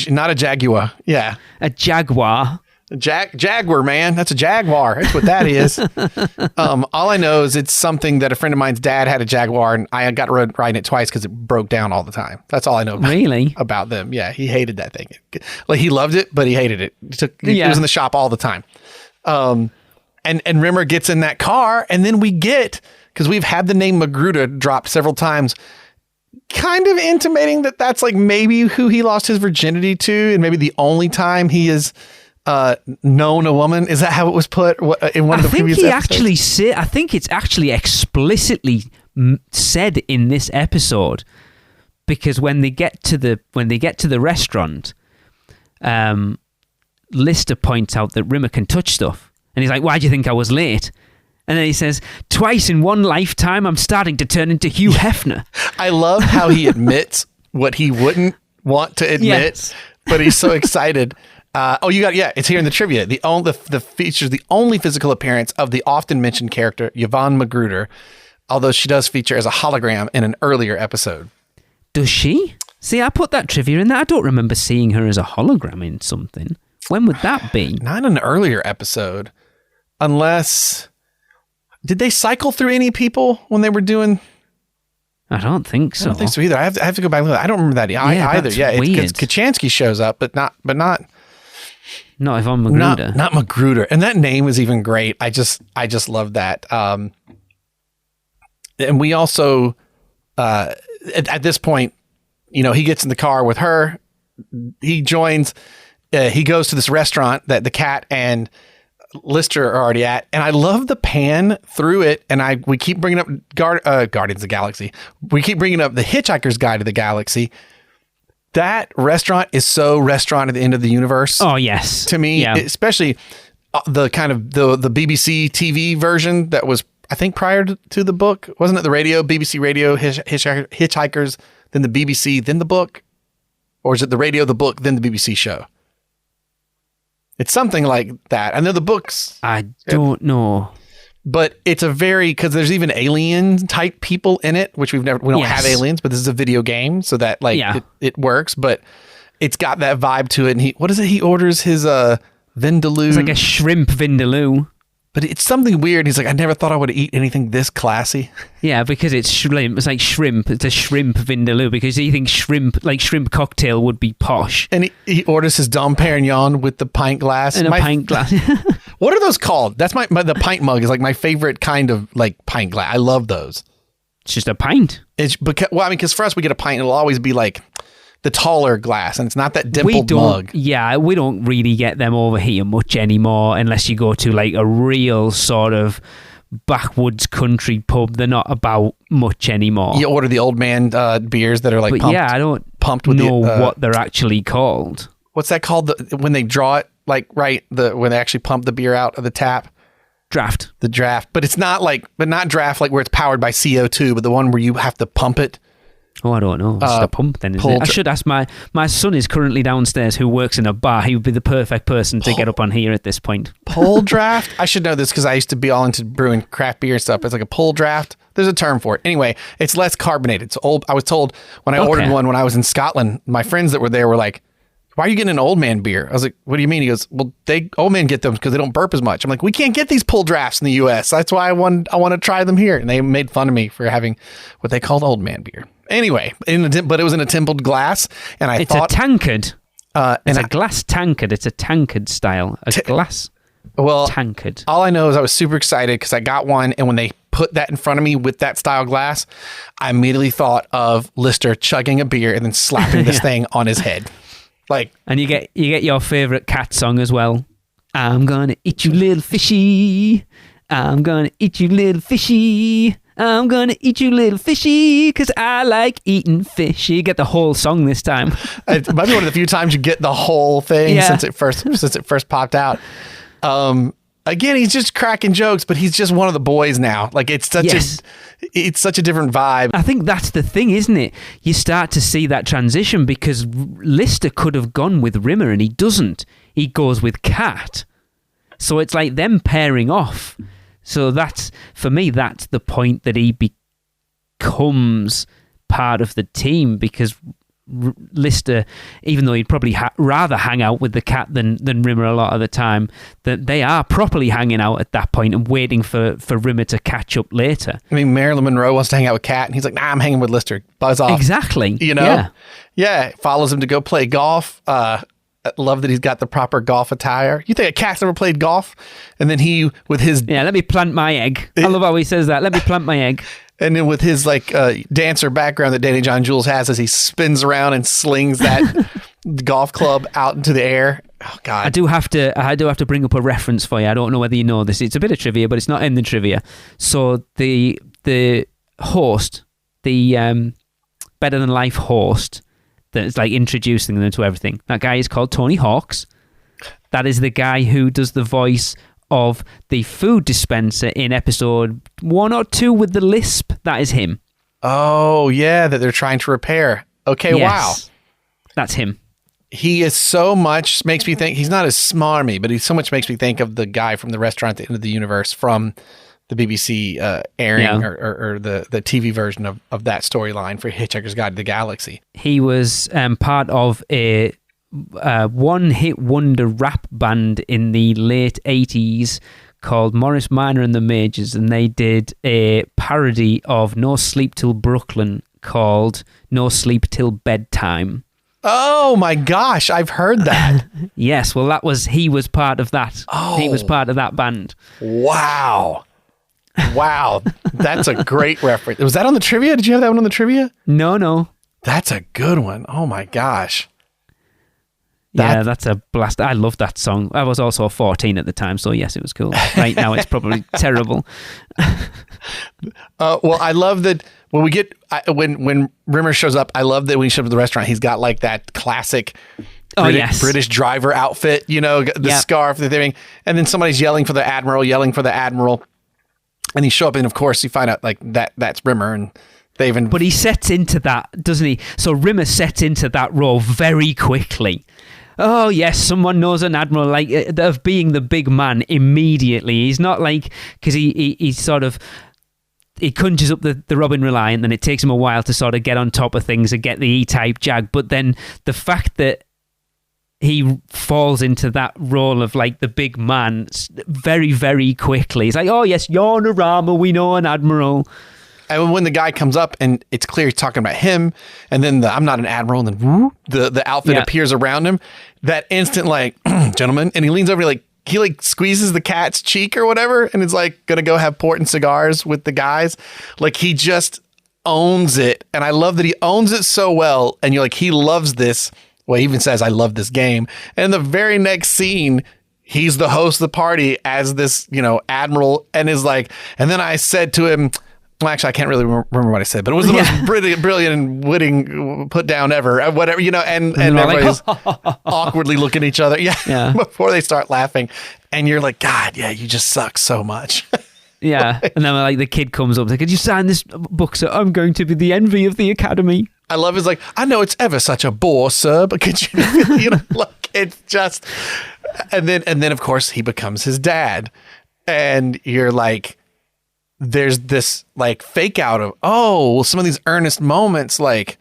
not a Jaguar. Yeah, a Jaguar. Jaguar, man. That's a Jaguar. That's what that is. All I know is it's something that a friend of mine's dad had a Jaguar, and I got riding it twice because it broke down all the time. That's all I know. About them. Yeah, he hated that thing. Like he loved it, but he hated it. He was in the shop all the time. And Rimmer gets in that car, and then we get, because we've had the name Magruder dropped several times, kind of intimating that that's like maybe who he lost his virginity to, and maybe the only time he has known a woman. Is that how it was put in one of the previous episodes? I think it's actually explicitly said in this episode, because when they get to the restaurant, Lister points out that Rimmer can touch stuff, and he's like, "Why do you think I was late?" And then he says, "Twice in one lifetime, I'm starting to turn into Hugh Hefner." I love how he admits what he wouldn't want to admit, but he's so excited. It's here in the trivia. The features the only physical appearance of the often mentioned character Yvonne Magruder, although she does feature as a hologram in an earlier episode. Does she? See, I put that trivia in there. I don't remember seeing her as a hologram in something. When would that be? Not in an earlier episode, unless. Did they cycle through any people when they were doing? I don't think so. I don't think so either. I have to go back and look. I don't remember that either. Yeah, it's Kachansky shows up, but not Yvonne Magruder. Not Magruder. And that name is even great. I just love that. And we also at this point, he gets in the car with her. He joins. He goes to this restaurant that the cat and Lister are already at, and I love the pan through it. And we keep bringing up Guardians of the Galaxy. We keep bringing up the Hitchhiker's Guide to the Galaxy. That restaurant is so restaurant at the end of the universe. Oh yes, to me, especially the kind of the BBC TV version that was, I think, prior to the book. Wasn't it the radio, BBC Radio, Hitchhikers, then the BBC, then the book, or is it the radio, the book, then the BBC show? It's something like that. I know the books. I don't know. But it's a very, because there's even alien type people in it, which we don't have aliens, but this is a video game, so that it works. But it's got that vibe to it. And he orders his vindaloo. It's like a shrimp vindaloo. But it's something weird. He's like, I never thought I would eat anything this classy. Yeah, because it's shrimp. It's like shrimp. It's a shrimp vindaloo because he thinks shrimp cocktail would be posh. And he orders his Dom Perignon with the pint glass. And a pint glass. What are those called? That's the pint mug is like my favorite kind of like pint glass. I love those. It's just a pint. It's because for us, we get a pint. It'll always be like the taller glass, and it's not that dimpled mug. Yeah, we don't really get them over here much anymore unless you go to like a real sort of backwoods country pub. They're not about much anymore. Oh. You order the old man beers that are like pumped. Yeah, I don't pumped with know what they're actually called. What's that called? When they draw it, like when they actually pump the beer out of the tap. Draft. The draft, but it's not not draft like where it's powered by CO2, but the one where you have to pump it. Oh, I don't know. It's a pump then, isn't it? I should ask my son is currently downstairs who works in a bar. He would be the perfect person to get up on here at this point. Pull draft? I should know this because I used to be all into brewing craft beer and stuff. It's like a pull draft. There's a term for it. Anyway, it's less carbonated. It's old. I was told when I ordered one when I was in Scotland, my friends that were there were like, why are you getting an old man beer? I was like, what do you mean? He goes, well, old men get them because they don't burp as much. I'm like, we can't get these pull drafts in the U.S. That's why I want to try them here. And they made fun of me for having what they called old man beer. Anyway, but it was in a tempered glass, and it's a tankard. It's a glass tankard. It's a tankard style. Glass tankard. All I know is I was super excited because I got one, and when they put that in front of me with that style glass, I immediately thought of Lister chugging a beer and then slapping this thing on his head. And you get your favorite cat song as well. I'm gonna eat you, little fishy. I'm gonna eat you, little fishy. I'm gonna eat you, little fishy, because I like eating fish. You get the whole song this time. It might be one of the few times you get the whole thing since it first popped out. Again, he's just cracking jokes, but he's just one of the boys now. Like it's such a different vibe. I think that's the thing, isn't it? You start to see that transition because Lister could have gone with Rimmer and he doesn't. He goes with Cat. So it's like them pairing off. So for me, that's the point that he becomes part of the team because Lister, even though he'd probably rather hang out with the Cat than Rimmer a lot of the time, that they are properly hanging out at that point and waiting for Rimmer to catch up later. I mean, Marilyn Monroe wants to hang out with Cat, and he's like, nah, I'm hanging with Lister. Buzz off. Exactly. You know? Yeah. Follows him to go play golf. I love that he's got the proper golf attire. You think a Cat's never played golf? And then he, with his... Yeah, let me plant my egg. I love how he says that. Let me plant my egg. And then with his dancer background that Danny John Jules has as he spins around and slings that golf club out into the air. Oh God. I do have to bring up a reference for you. I don't know whether you know this. It's a bit of trivia, but it's not in the trivia. So the host, the Better Than Life host that's like introducing them to everything. That guy is called Tony Hawks. That is the guy who does the voice of the food dispenser in episode 1 or 2 with the lisp. That is him. Oh, yeah, that they're trying to repair. Okay, yes. Wow. That's him. He is so much, makes me think, he's not as smarmy, but he so much makes me think of the guy from the Restaurant at the End of the Universe from the BBC airing or the TV version of that storyline for Hitchhiker's Guide to the Galaxy. He was part of a one-hit wonder rap band in the late 80s called Morris Minor and the Majors, and they did a parody of No Sleep Till Brooklyn called No Sleep Till Bedtime. Oh my gosh, I've heard that. Yes, well he was part of that. Oh. He was part of that band. Wow, that's a great reference. Was that on the trivia? Did you have that one on the trivia? No. That's a good one. Oh my gosh. Yeah, that's a blast. I love that song. I was also 14 at the time, so yes, it was cool. Right now, it's probably terrible. Well, I love that when we get when Rimmer shows up. I love that when he shows up at the restaurant, he's got like that classic British driver outfit. You know, the scarf, the thing, and then somebody's yelling for the admiral, and he show up, and of course, you find out like that's Rimmer, and But he sets into that, doesn't he? So Rimmer sets into that role very quickly. oh yes, someone knows an admiral, like of being the big man immediately. He's not like, because he sort of, he conjures up the Robin Reliant, and it takes him a while to sort of get on top of things and get the E-type Jag. But then the fact that he falls into that role of like the big man very, very quickly. It's like, oh yes, you're an armor, we know an admiral. And when the guy comes up and it's clear he's talking about him, and then I'm not an admiral, and then whoop, the outfit appears around him, that instant like, gentlemen, and he leans over, he squeezes the cat's cheek or whatever, and is like gonna go have port and cigars with the guys. Like, he just owns it, and I love that he owns it so well. And you're like, he loves this. Well, he even says, "I love this game." And in the very next scene, he's the host of the party as this, admiral, and is like, and then I said to him. Well, actually, I can't really remember what I said, but it was the most brilliant and witting put down ever. Whatever, and everybody's awkwardly looking at each other. Yeah. Before they start laughing, and you're like, God, yeah, you just suck so much. Yeah, and then like the kid comes up, like, could you sign this book, so I'm going to be the envy of the academy. I love his like, I know it's ever such a bore, sir, but could you, like, it's just, and then of course he becomes his dad, and you're like. There's this like fake out of, some of these earnest moments, like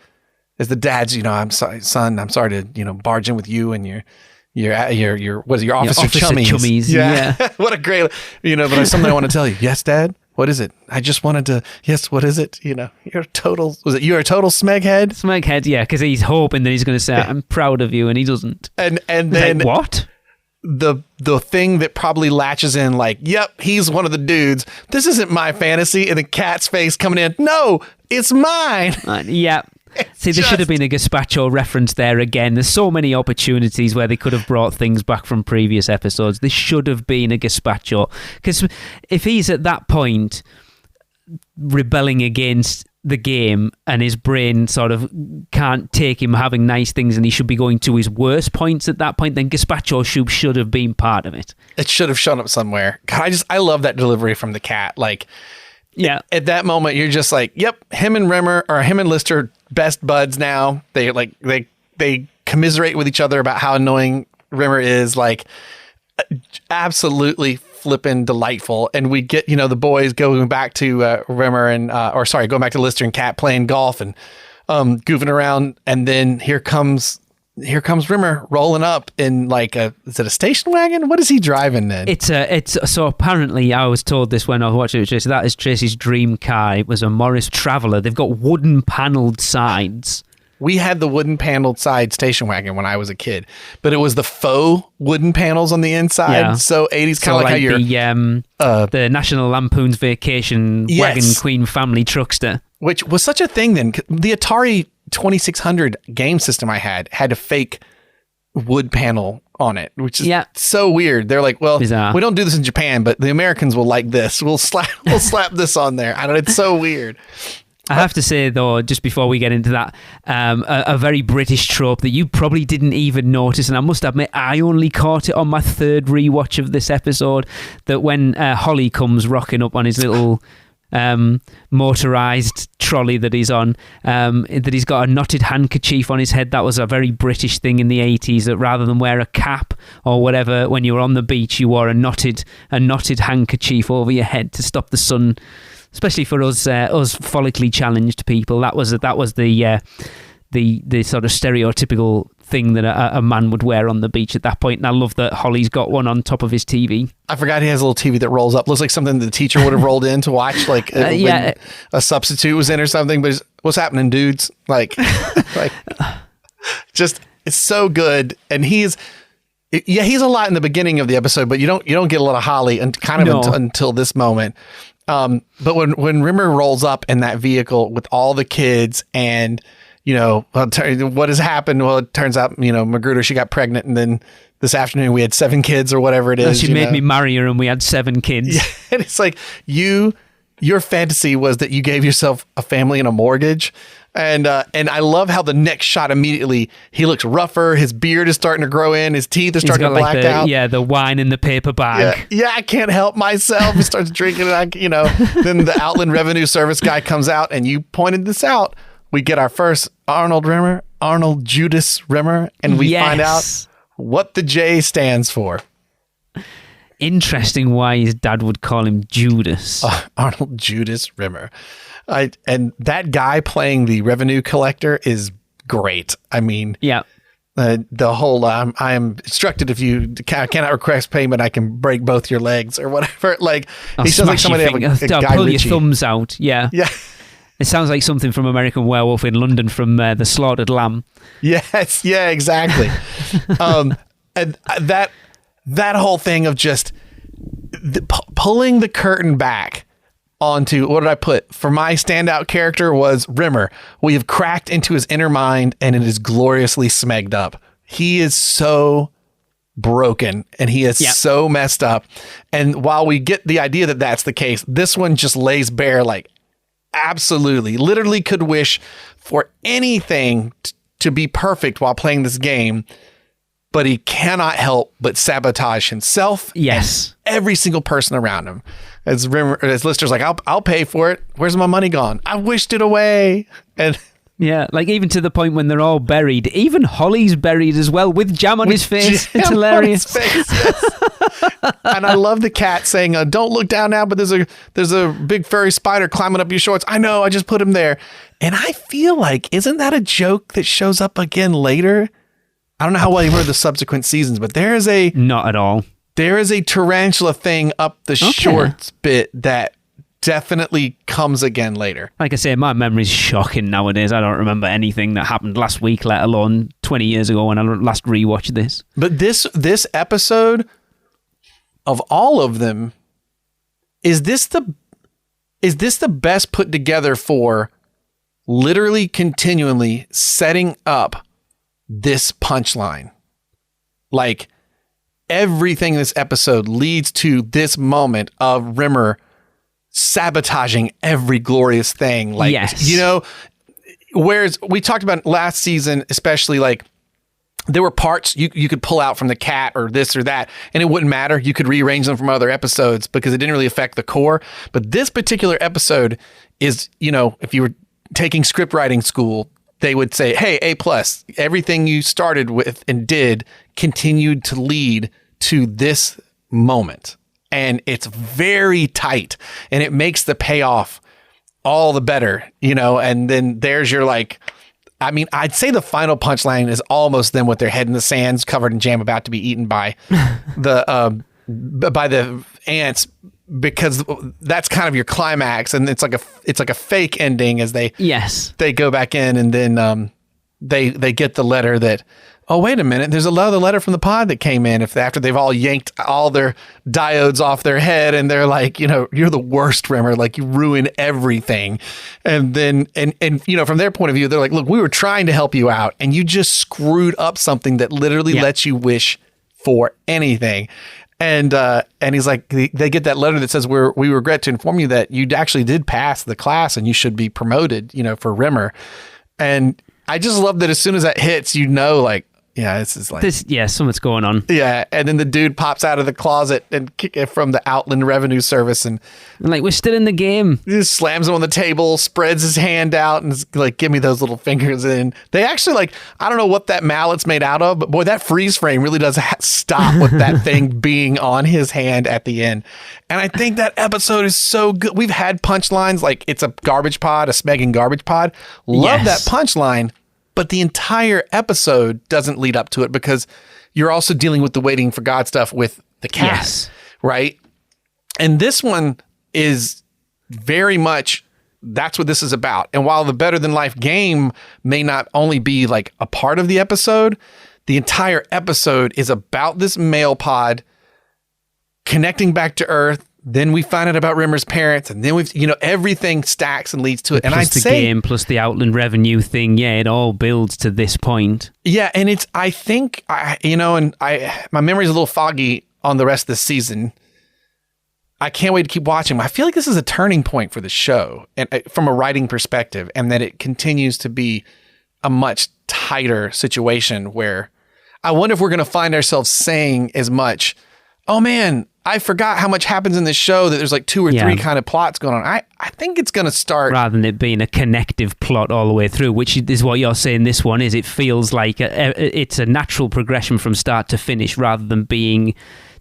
as the dad's, I'm sorry, son, I'm sorry to, barge in with you and your what is it, your officer chummies. Yeah. What a great, but there's something I want to tell you. Yes, Dad. What is it? I just wanted to, yes, what is it? You're a total smeghead? Smeghead, yeah, because he's hoping that he's going to say, I'm proud of you, and he doesn't. And then. Like, what? The thing that probably latches in, like, yep, he's one of the dudes. This isn't my fantasy. And the cat's face coming in. No, it's mine. Yeah. See, there should have been a gazpacho reference there again. There's so many opportunities where they could have brought things back from previous episodes. There should have been a gazpacho. Because if he's at that point rebelling against the game and his brain sort of can't take him having nice things and he should be going to his worst points at that point, then gazpacho should have been part of it. It should have shown up somewhere. God, I love that delivery from the cat. Like, yeah, at that moment you're just like, yep, him and Lister best buds now. They commiserate with each other about how annoying Rimmer is. Like, absolutely flippin' delightful. And we get, the boys going back to Rimmer and going back to Lister and Cat playing golf and goofing around, and then here comes Rimmer rolling up in like is it a station wagon? What is he driving then? It's so apparently I was told this when I was watching it with Tracy, that is Tracy's dream car. It was a Morris Traveller. They've got wooden panelled sides. We had the wooden paneled side station wagon when I was a kid, but it was the faux wooden panels on the inside. Yeah. So 80s, kind of like how you're... The National Lampoon's Vacation Wagon Queen family truckster. Which was such a thing then. The Atari 2600 game system I had a fake wood panel on it, which is so weird. They're like, well, bizarre. We don't do this in Japan, but the Americans will like this. We'll slap this on there. It's so weird. I have to say, though, just before we get into that, a very British trope that you probably didn't even notice, and I must admit, I only caught it on my third rewatch of this episode, that when Holly comes rocking up on his little motorised trolley that he's on, that he's got a knotted handkerchief on his head. That was a very British thing in the 80s, that rather than wear a cap or whatever, when you were on the beach, you wore a knotted handkerchief over your head to stop the sun. Especially for us follically challenged people, that was the sort of stereotypical thing that a man would wear on the beach at that point. And I love that Holly's got one on top of his TV. I forgot he has a little TV that rolls up. Looks like something the teacher would have rolled in to watch, like when a substitute was in or something. But what's happening, dudes? Like, just it's so good. And he's a lot in the beginning of the episode, but you don't get a lot of Holly and until this moment. But when Rimmer rolls up in that vehicle with all the kids and, what has happened? Well, it turns out, Magruder, she got pregnant, and then this afternoon we had 7 kids or whatever it is. She made me marry her and we had 7 kids. Yeah, and it's like your fantasy was that you gave yourself a family and a mortgage. And I love how the next shot immediately, he looks rougher. His beard is starting to grow in. His teeth are starting to black out. Yeah, the wine in the paper bag. Yeah, I can't help myself. He starts drinking it. Then the Outland Revenue Service guy comes out, and you pointed this out. We get our first Arnold Judas Rimmer, and we find out what the J stands for. Interesting why his dad would call him Judas. Arnold Judas Rimmer. And that guy playing the revenue collector is great. I mean, yeah. The whole I am instructed if you cannot request payment, I can break both your legs or whatever. Like he sounds like somebody have a Guy pull Ritchie. Your thumbs out. Yeah. Yeah. It sounds like something from American Werewolf in London from The Slaughtered Lamb. Yes. Yeah. Exactly. And that whole thing of just pulling the curtain back onto what did I put for my standout character was Rimmer. We have cracked into his inner mind and it is gloriously smegged up. He is so broken and he is so messed up. And while we get the idea that that's the case, this one just lays bare like absolutely, literally could wish for anything to be perfect while playing this game, but he cannot help but sabotage himself. Yes. And every single person around him. As Lister's like, I'll pay for it. Where's my money gone? I wished it away. And yeah, like even to the point when they're all buried. Even Holly's buried as well with jam on his face. It's hilarious. And I love the cat saying, don't look down now, but there's a big furry spider climbing up your shorts. I know, I just put him there. And I feel like, isn't that a joke that shows up again later? I don't know how well you heard the subsequent seasons, but not at all. There is a tarantula thing up the shorts bit that definitely comes again later. Like I say, my memory's shocking nowadays. I don't remember anything that happened last week, let alone 20 years ago when I last rewatched this. But this episode, of all of them, is this the best put together for literally continually setting up this punchline? Like, everything in this episode leads to this moment of Rimmer sabotaging every glorious thing. Like, yes. You know, whereas we talked about last season, especially like there were parts you could pull out from the cat or this or that, and it wouldn't matter. You could rearrange them from other episodes because it didn't really affect the core. But this particular episode is, you know, if you were taking script writing school, they would say, hey, A+, everything you started with and did continued to lead to this moment. And it's very tight and it makes the payoff all the better, you know, and then there's your like, I mean, I'd say the final punchline is almost them with their head in the sands covered in jam about to be eaten by the ants, because that's kind of your climax, and it's like a fake ending as they go back in, and then they get the letter that, oh, wait a minute, there's another letter from the pod that came in after they've all yanked all their diodes off their head, and they're like, you know, you're the worst, Rimmer, like you ruin everything. And then and you know, from their point of view, they're like, look, we were trying to help you out and you just screwed up something that literally lets you wish for anything. And he's like, they get that letter that says, we regret to inform you that you actually did pass the class and you should be promoted, you know, for Rimmer. And I just love that as soon as that hits, you know, like, yeah, this is like something's going on. Yeah, and then the dude pops out of the closet and from the Outland Revenue Service, and like, we're still in the game. He just slams him on the table, spreads his hand out, and is like, give me those little fingers. And they actually, like, I don't know what that mallet's made out of, but boy, that freeze frame really does stop with that thing being on his hand at the end. And I think that episode is so good. We've had punchlines like it's a garbage pod, a Smegging garbage pod. Love that punchline. But the entire episode doesn't lead up to it because you're also dealing with the waiting for God stuff with the cat, right? And this one is very much, that's what this is about. And while the Better Than Life game may not only be like a part of the episode, the entire episode is about this male pod connecting back to Earth. Then we find out about Rimmer's parents, and then we've, you know, everything stacks and leads to it. And plus the game, plus the Outland Revenue thing, it all builds to this point. Yeah, and it's, I think, my memory's a little foggy on the rest of the season. I can't wait to keep watching. I feel like this is a turning point for the show, and from a writing perspective, and that it continues to be a much tighter situation where I wonder if we're going to find ourselves saying as much, oh man, I forgot how much happens in this show that there's like 2 or 3 kind of plots going on. I think it's going to start... Rather than it being a connective plot all the way through, which is what you're saying this one is. It feels like it's a natural progression from start to finish rather than being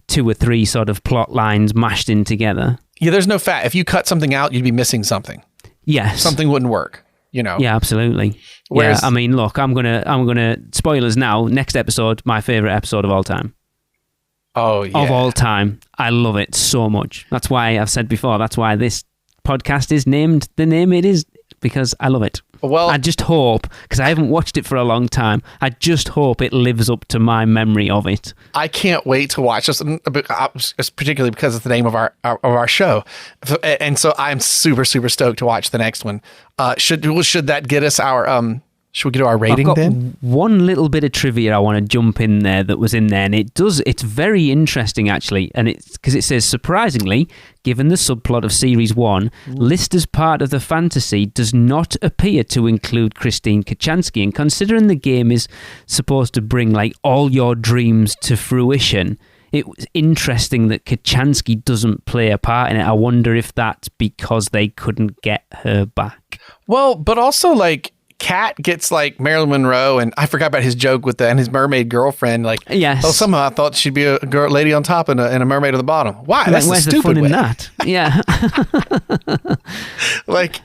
2 or 3 sort of plot lines mashed in together. Yeah, there's no fat. If you cut something out, you'd be missing something. Yes. Something wouldn't work, you know? Yeah, absolutely. Whereas, I mean, look, I'm gonna spoilers now. Next episode, my favorite episode of all time. Oh, yeah. Of all time. I love it so much. That's why I've said before, that's why this podcast is named the name it is, because I love it. Well, I just hope, because I haven't watched it for a long time, I just hope it lives up to my memory of it. I can't wait to watch this, particularly because it's the name of our show. And so I'm super, super stoked to watch the next one. Should that get us our... Should we get to our rating then? One little bit of trivia I want to jump in there that was in there, and it's very interesting actually, and it's because it says, surprisingly, given the subplot of Series 1, Lister's part of the fantasy does not appear to include Christine Kochanski, and considering the game is supposed to bring like all your dreams to fruition, it was interesting that Kochanski doesn't play a part in it. I wonder if that's because they couldn't get her back. Well, but also like... Cat gets like Marilyn Monroe, and I forgot about his joke with and his mermaid girlfriend. Like, yes. Oh, somehow I thought she'd be a lady on top and a mermaid on the bottom. Why? Like, That's where's the stupid fun way. in that? Yeah. Like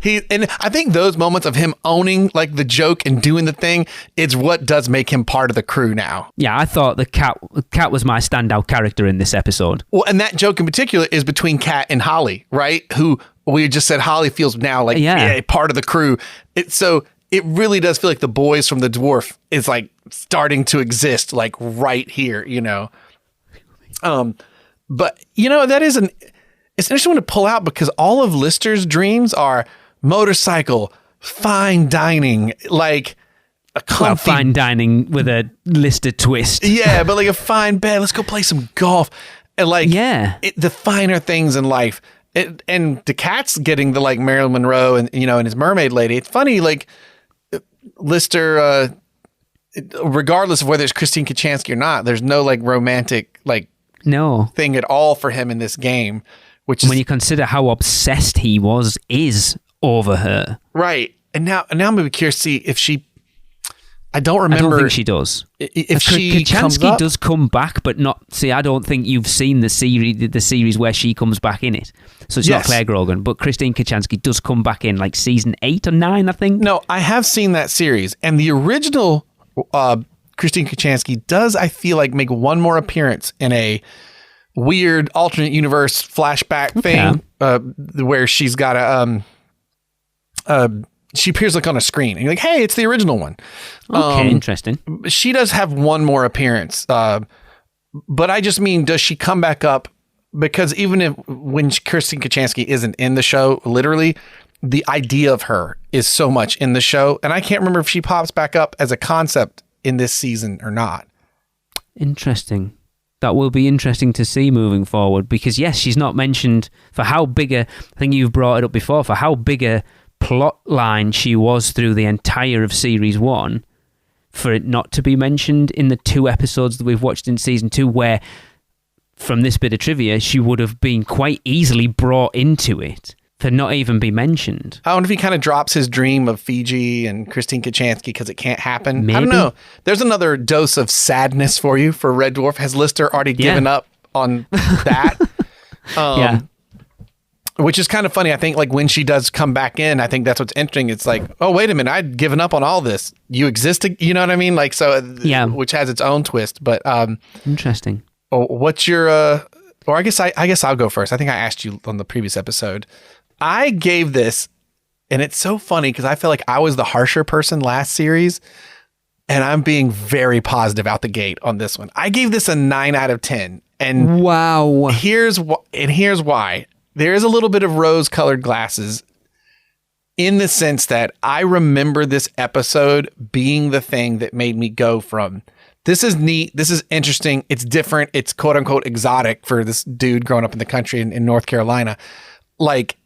and I think those moments of him owning like the joke and doing the thing is what does make him part of the crew now. Yeah, I thought the cat was my standout character in this episode. Well, and that joke in particular is between Cat and Holly, right? Who we just said Holly feels now like part of the crew. It really does feel like the boys from the dwarf is like starting to exist like right here, you know. But you know, it's an interesting one to pull out because all of Lister's dreams are motorcycle, fine dining, like a comfy... Well, fine dining with a Lister twist. Yeah, but like a fine bed. Let's go play some golf. And like the finer things in life. And the Cat's getting the like Marilyn Monroe and you know and his mermaid lady. It's funny, like Lister, regardless of whether it's Christine Kochanski or not, there's no like romantic thing at all for him in this game. Which when you consider how obsessed he is over her, right? And now I'm gonna be curious to see if she. I don't remember. I don't think she does. If she Kochanski does come back, but not. See, I don't think you've seen the series where she comes back in it. So it's not Claire Grogan, but Christine Kochanski does come back in like season 8 or 9, I think. No, I have seen that series, and the original Christine Kochanski does. I feel like make one more appearance in a weird alternate universe flashback thing where she's got she appears like on a screen and you're like, hey, it's the original one. Okay, interesting. She does have one more appearance. But I just mean, does she come back up? Because even when Christine Kochanski isn't in the show, literally, the idea of her is so much in the show. And I can't remember if she pops back up as a concept in this season or not. Interesting. That will be interesting to see moving forward because, yes, she's not mentioned for how big I think you've brought it up before, for how big a plot line she was through the entire of Series 1, for it not to be mentioned in the 2 episodes that we've watched in Season 2, where, from this bit of trivia, she would have been quite easily brought into it, for not even be mentioned. I wonder if he kind of drops his dream of Fiji and Christine Kochanski because it can't happen. Maybe. I don't know. There's another dose of sadness for you for Red Dwarf. Has Lister already given up on that? Which is kind of funny. I think like when she does come back in, I think that's what's interesting. It's like, oh, wait a minute, I'd given up on all this. You existed, you know what I mean? Like, so, which has its own twist. But interesting. What's your, or I guess I'll go first. I think I asked you on the previous episode. I gave this, and it's so funny because I feel like I was the harsher person last series, and I'm being very positive out the gate on this one. I gave this a 9 out of 10. And wow. Here's why. There is a little bit of rose-colored glasses in the sense that I remember this episode being the thing that made me go from, this is neat, this is interesting, it's different, it's quote-unquote exotic for this dude growing up in the country in North Carolina. Like,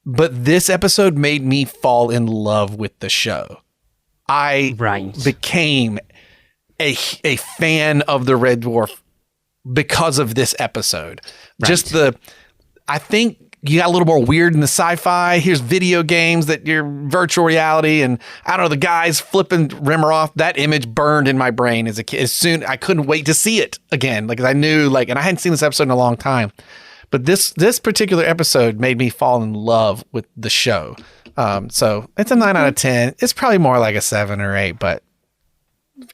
but this episode made me fall in love with the show. I became a fan of the Red Dwarf because of this episode. Right. Just I think you got a little more weird in the sci-fi. Here's video games that you're virtual reality, and I don't know, the guys flipping Rimmer off. That image burned in my brain as a kid. As soon I couldn't wait to see it again. Like I knew, and I hadn't seen this episode in a long time. But this particular episode made me fall in love with the show. So it's a 9 out of 10. It's probably more like a 7 or 8, but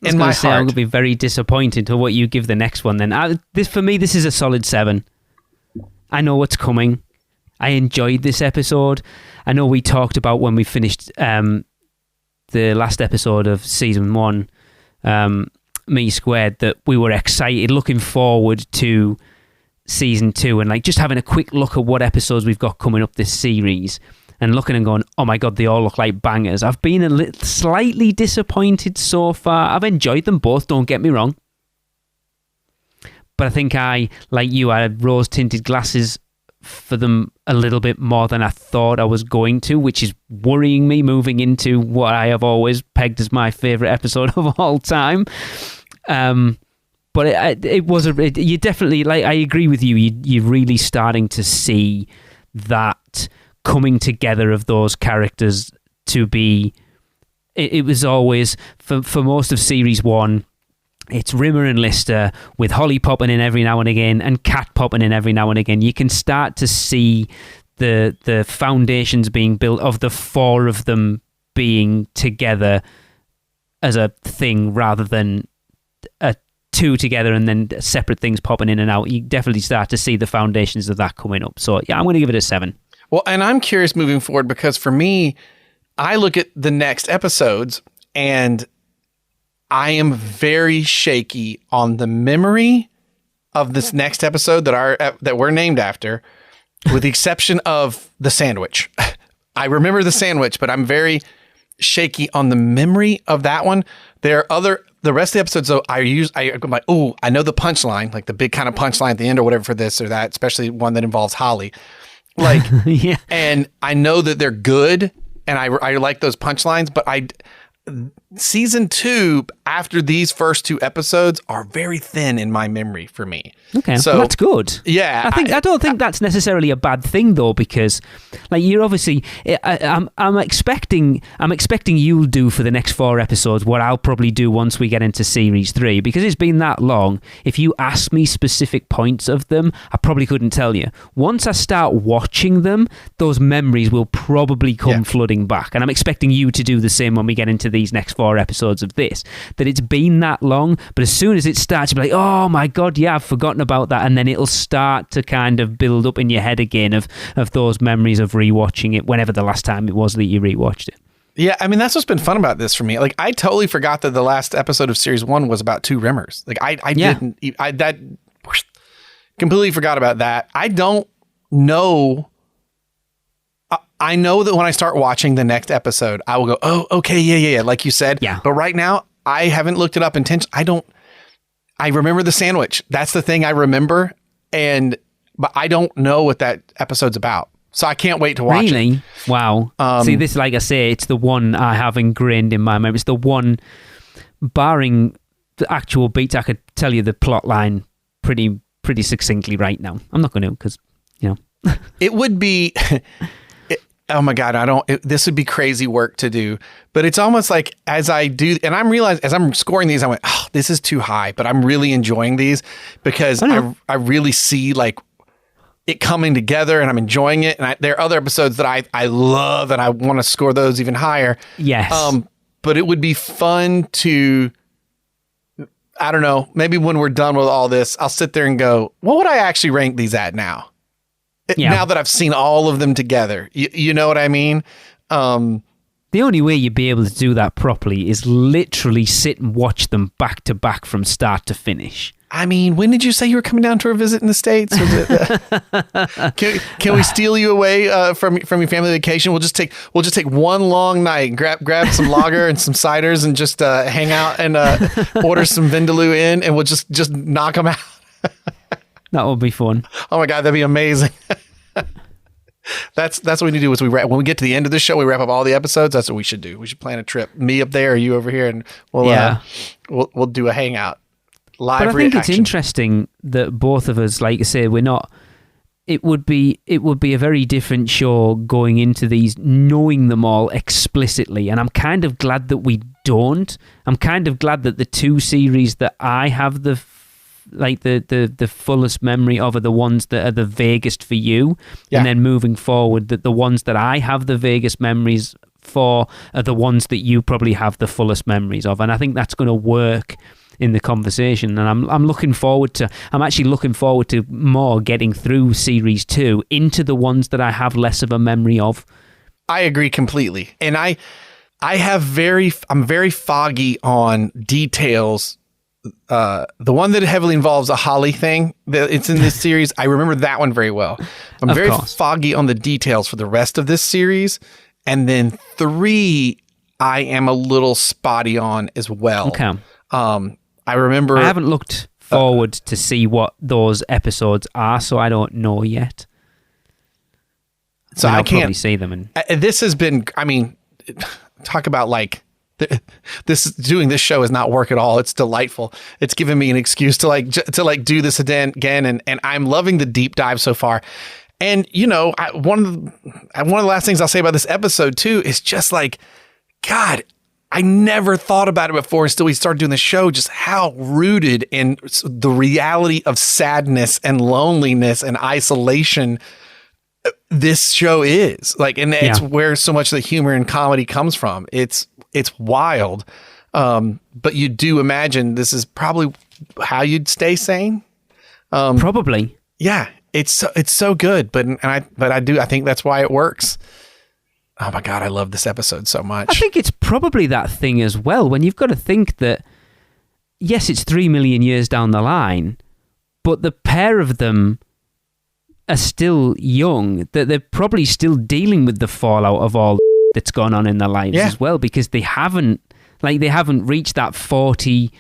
in my heart, I'm going to be very disappointed to what you give the next one. Then for me, this is a solid 7. I know what's coming. I enjoyed this episode. I know we talked about when we finished the last episode of season 1, Me Squared, that we were excited, looking forward to season 2, and just having a quick look at what episodes we've got coming up this series, and looking and going, oh my God, they all look like bangers. I've been slightly disappointed so far. I've enjoyed them both, don't get me wrong. But I think I had rose-tinted glasses for them a little bit more than I thought I was going to, which is worrying me moving into what I have always pegged as my favourite episode of all time. But it was you definitely, I agree with you. You're really starting to see that coming together of those characters to be. It was always for most of series 1. It's Rimmer and Lister with Holly popping in every now and again and Kat popping in every now and again. You can start to see the foundations being built of the 4 of them being together as a thing rather than a 2 together and then separate things popping in and out. You definitely start to see the foundations of that coming up. So yeah, I'm going to give it a 7. Well, and I'm curious moving forward because for me, I look at the next episodes and I am very shaky on the memory of this next episode that we're named after, with the exception of the sandwich. I remember the sandwich, but I'm very shaky on the memory of that one. The rest of the episodes, though, I'm like, oh, I know the punchline, like the big kind of punchline at the end or whatever for this or that, especially one that involves Holly. Yeah. And I know that they're good, and I like those punchlines, but season 2, after these first 2 episodes, are very thin in my memory for me. Okay, so well, that's good. Yeah, I don't think that's necessarily a bad thing though, because you're obviously, I'm expecting you'll do for the next 4 episodes what I'll probably do once we get into series 3, because it's been that long. If you ask me specific points of them, I probably couldn't tell you. Once I start watching them, those memories will probably come flooding back, and I'm expecting you to do the same when we get into these next 4 episodes of this. That it's been that long, but as soon as it starts, you'll be like, oh my God, yeah, I've forgotten about that, and then it'll start to kind of build up in your head again of those memories of rewatching it whenever the last time it was that you rewatched it. Yeah, I mean, that's what's been fun about this for me. I totally forgot that the last episode of series 1 was about 2 Rimmers. Completely forgot about that. I don't know. I know that when I start watching the next episode, I will go, oh, okay, yeah, like you said. Yeah. But right now, I haven't looked it up intentionally. I remember the sandwich. That's the thing I remember, but I don't know what that episode's about. So I can't wait to watch it. Really? Wow. See, this, like I say, it's the one I have ingrained in my memory. It's the one, barring the actual beats, I could tell you the plot line pretty succinctly right now. I'm not going to, because, It would be... Oh my God, this would be crazy work to do, but it's almost like as I do, and I'm realizing as I'm scoring these, I went, oh, this is too high, but I'm really enjoying these because I really see it coming together and I'm enjoying it. And there are other episodes that I love and I want to score those even higher. Yes. But it would be fun to, I don't know, maybe when we're done with all this, I'll sit there and go, what would I actually rank these at now? Now that I've seen all of them together, you know what I mean? The only way you'd be able to do that properly is literally sit and watch them back to back from start to finish. I mean, when did you say you were coming down to a visit in the States? Can we steal you away from your family vacation? We'll just take one long night, grab some lager and some ciders, and just hang out and order some Vindaloo in, and we'll just knock them out. That would be fun. Oh my God, that'd be amazing. That's what we need to do. Is when we get to the end of the show, we wrap up all the episodes. That's what we should do. We should plan a trip. Me up there, or you over here, and we'll do a hangout. live But I think it's reaction. interesting that both of us, like I say, we're not. It would be a very different show going into these, knowing them all explicitly, and I'm kind of glad that we don't. I'm kind of glad that the two series that I have the fullest memory of are the ones that are the vaguest for you, and then moving forward, that the ones that I have the vaguest memories for are the ones that you probably have the fullest memories of, and I think that's going to work in the conversation, and I'm actually looking forward to more getting through series 2 into the ones that I have less of a memory of. I agree completely, and I'm very foggy on details. The one that heavily involves a Holly thing, it's in this series. I remember that one very well. I'm very foggy on the details for the rest of this series, and then 3 I am a little spotty on as well. Okay. I remember I haven't looked forward to see what those episodes are, so I don't know yet. So I'll I can't probably see them. This has been, I mean, talk about like doing this show is not work at all. It's delightful. It's given me an excuse to do this again, and I'm loving the deep dive so far. And you know, one of the last things I'll say about this episode too is just like, God, I never thought about it before until we started doing the show, just how rooted in the reality of sadness and loneliness and isolation this show is. Like, and it's where so much of the humor and comedy comes from. It's wild. But you do imagine this is probably how you'd stay sane. Probably. Yeah. It's so good. I think that's why it works. Oh my God, I love this episode so much. I think it's probably that thing as well, when you've got to think that, yes, it's 3 million years down the line, but the pair of them are still young, that they're probably still dealing with the fallout of all that's gone on in their lives as well, because they haven't reached that 40,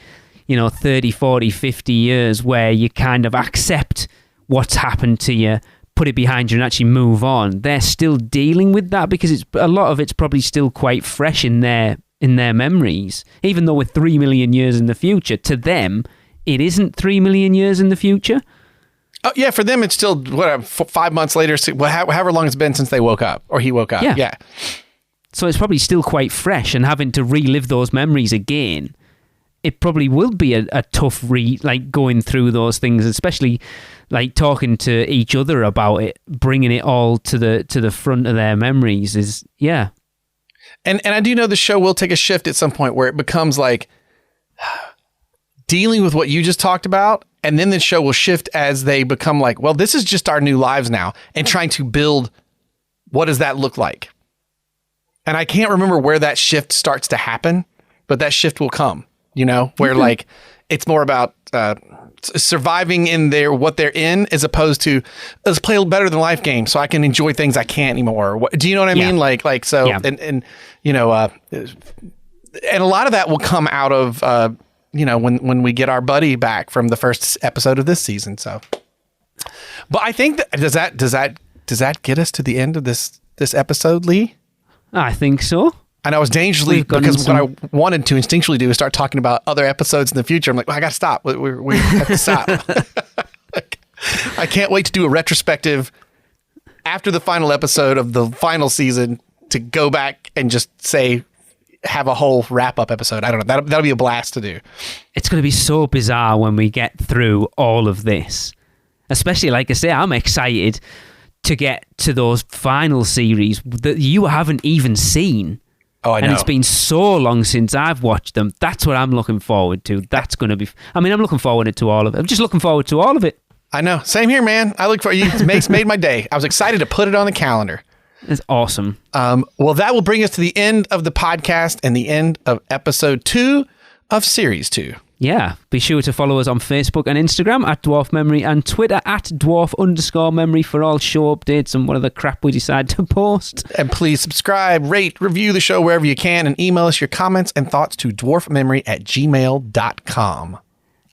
30, 40, 50 years where you kind of accept what's happened to you, put it behind you and actually move on. They're still dealing with that because a lot of it's probably still quite fresh in their memories, even though we're 3 million years in the future. To them, it isn't 3 million years in the future. Oh yeah, for them it's still whatever 5 months later, however long it's been since they woke up or he woke up. Yeah. So it's probably still quite fresh, and having to relive those memories again, it probably will be a tough going through those things, especially like talking to each other about it, bringing it all to the front of their memories is, yeah. And I do know the show will take a shift at some point where it becomes like dealing with what you just talked about, and then the show will shift as they become like, well, this is just our new lives now, and trying to build what does that look like. And I can't remember where that shift starts to happen, but that shift will come. Where like it's more about surviving in what they're in, as opposed to let's play a better than life game so I can enjoy things I can't anymore. Do you know what I mean? Like so, and a lot of that will come out of when we get our buddy back from the first episode of this season. So, but I think does that get us to the end of this episode, Lee? I think so. And I was dangerously, because what I wanted to instinctually do is start talking about other episodes in the future. I'm like, well, I got to stop. We have to stop. I can't wait to do a retrospective after the final episode of the final season to go back and just have a whole wrap-up episode. I don't know. That'll be a blast to do. It's going to be so bizarre when we get through all of this. Especially, like I say, I'm excited to get to those final series that you haven't even seen. Oh, I know. And it's been so long since I've watched them. That's what I'm looking forward to. That's going to be... I'm looking forward to all of it. I'm just looking forward to all of it. I know. Same here, man. I look for you. It's made my day. I was excited to put it on the calendar. It's awesome. Well, that will bring us to the end of the podcast and the end of episode 2 of series 2. Yeah. Be sure to follow us on Facebook and Instagram at Dwarf Memory, and Twitter at Dwarf_Memory for all show updates and whatever crap we decide to post. And please subscribe, rate, review the show wherever you can, and email us your comments and thoughts to dwarfmemory@gmail.com.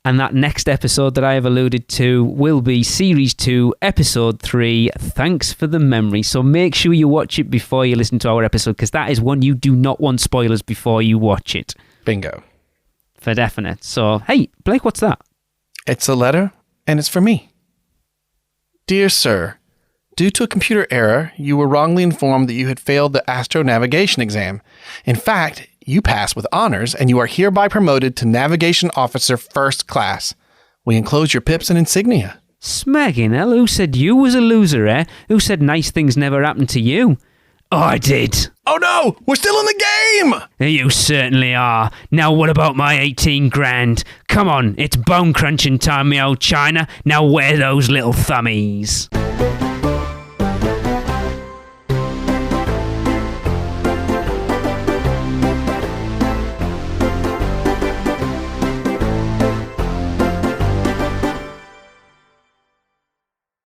And that next episode that I have alluded to will be Series 2, Episode 3, Thanks for the Memory. So make sure you watch it before you listen to our episode, because that is one you do not want spoilers before you watch it. Bingo. For definite. So, hey, Blake, what's that? It's a letter, and it's for me. Dear Sir, due to a computer error, you were wrongly informed that you had failed the astronavigation exam. In fact, you passed with honors, and you are hereby promoted to Navigation Officer First Class. We enclose your pips and insignia. Smegging hell, who said you was a loser, eh? Who said nice things never happened to you? I did. Oh no, we're still in the game! You certainly are. Now what about my 18 grand? Come on, it's bone crunching time, me old China. Now wear those little thummies.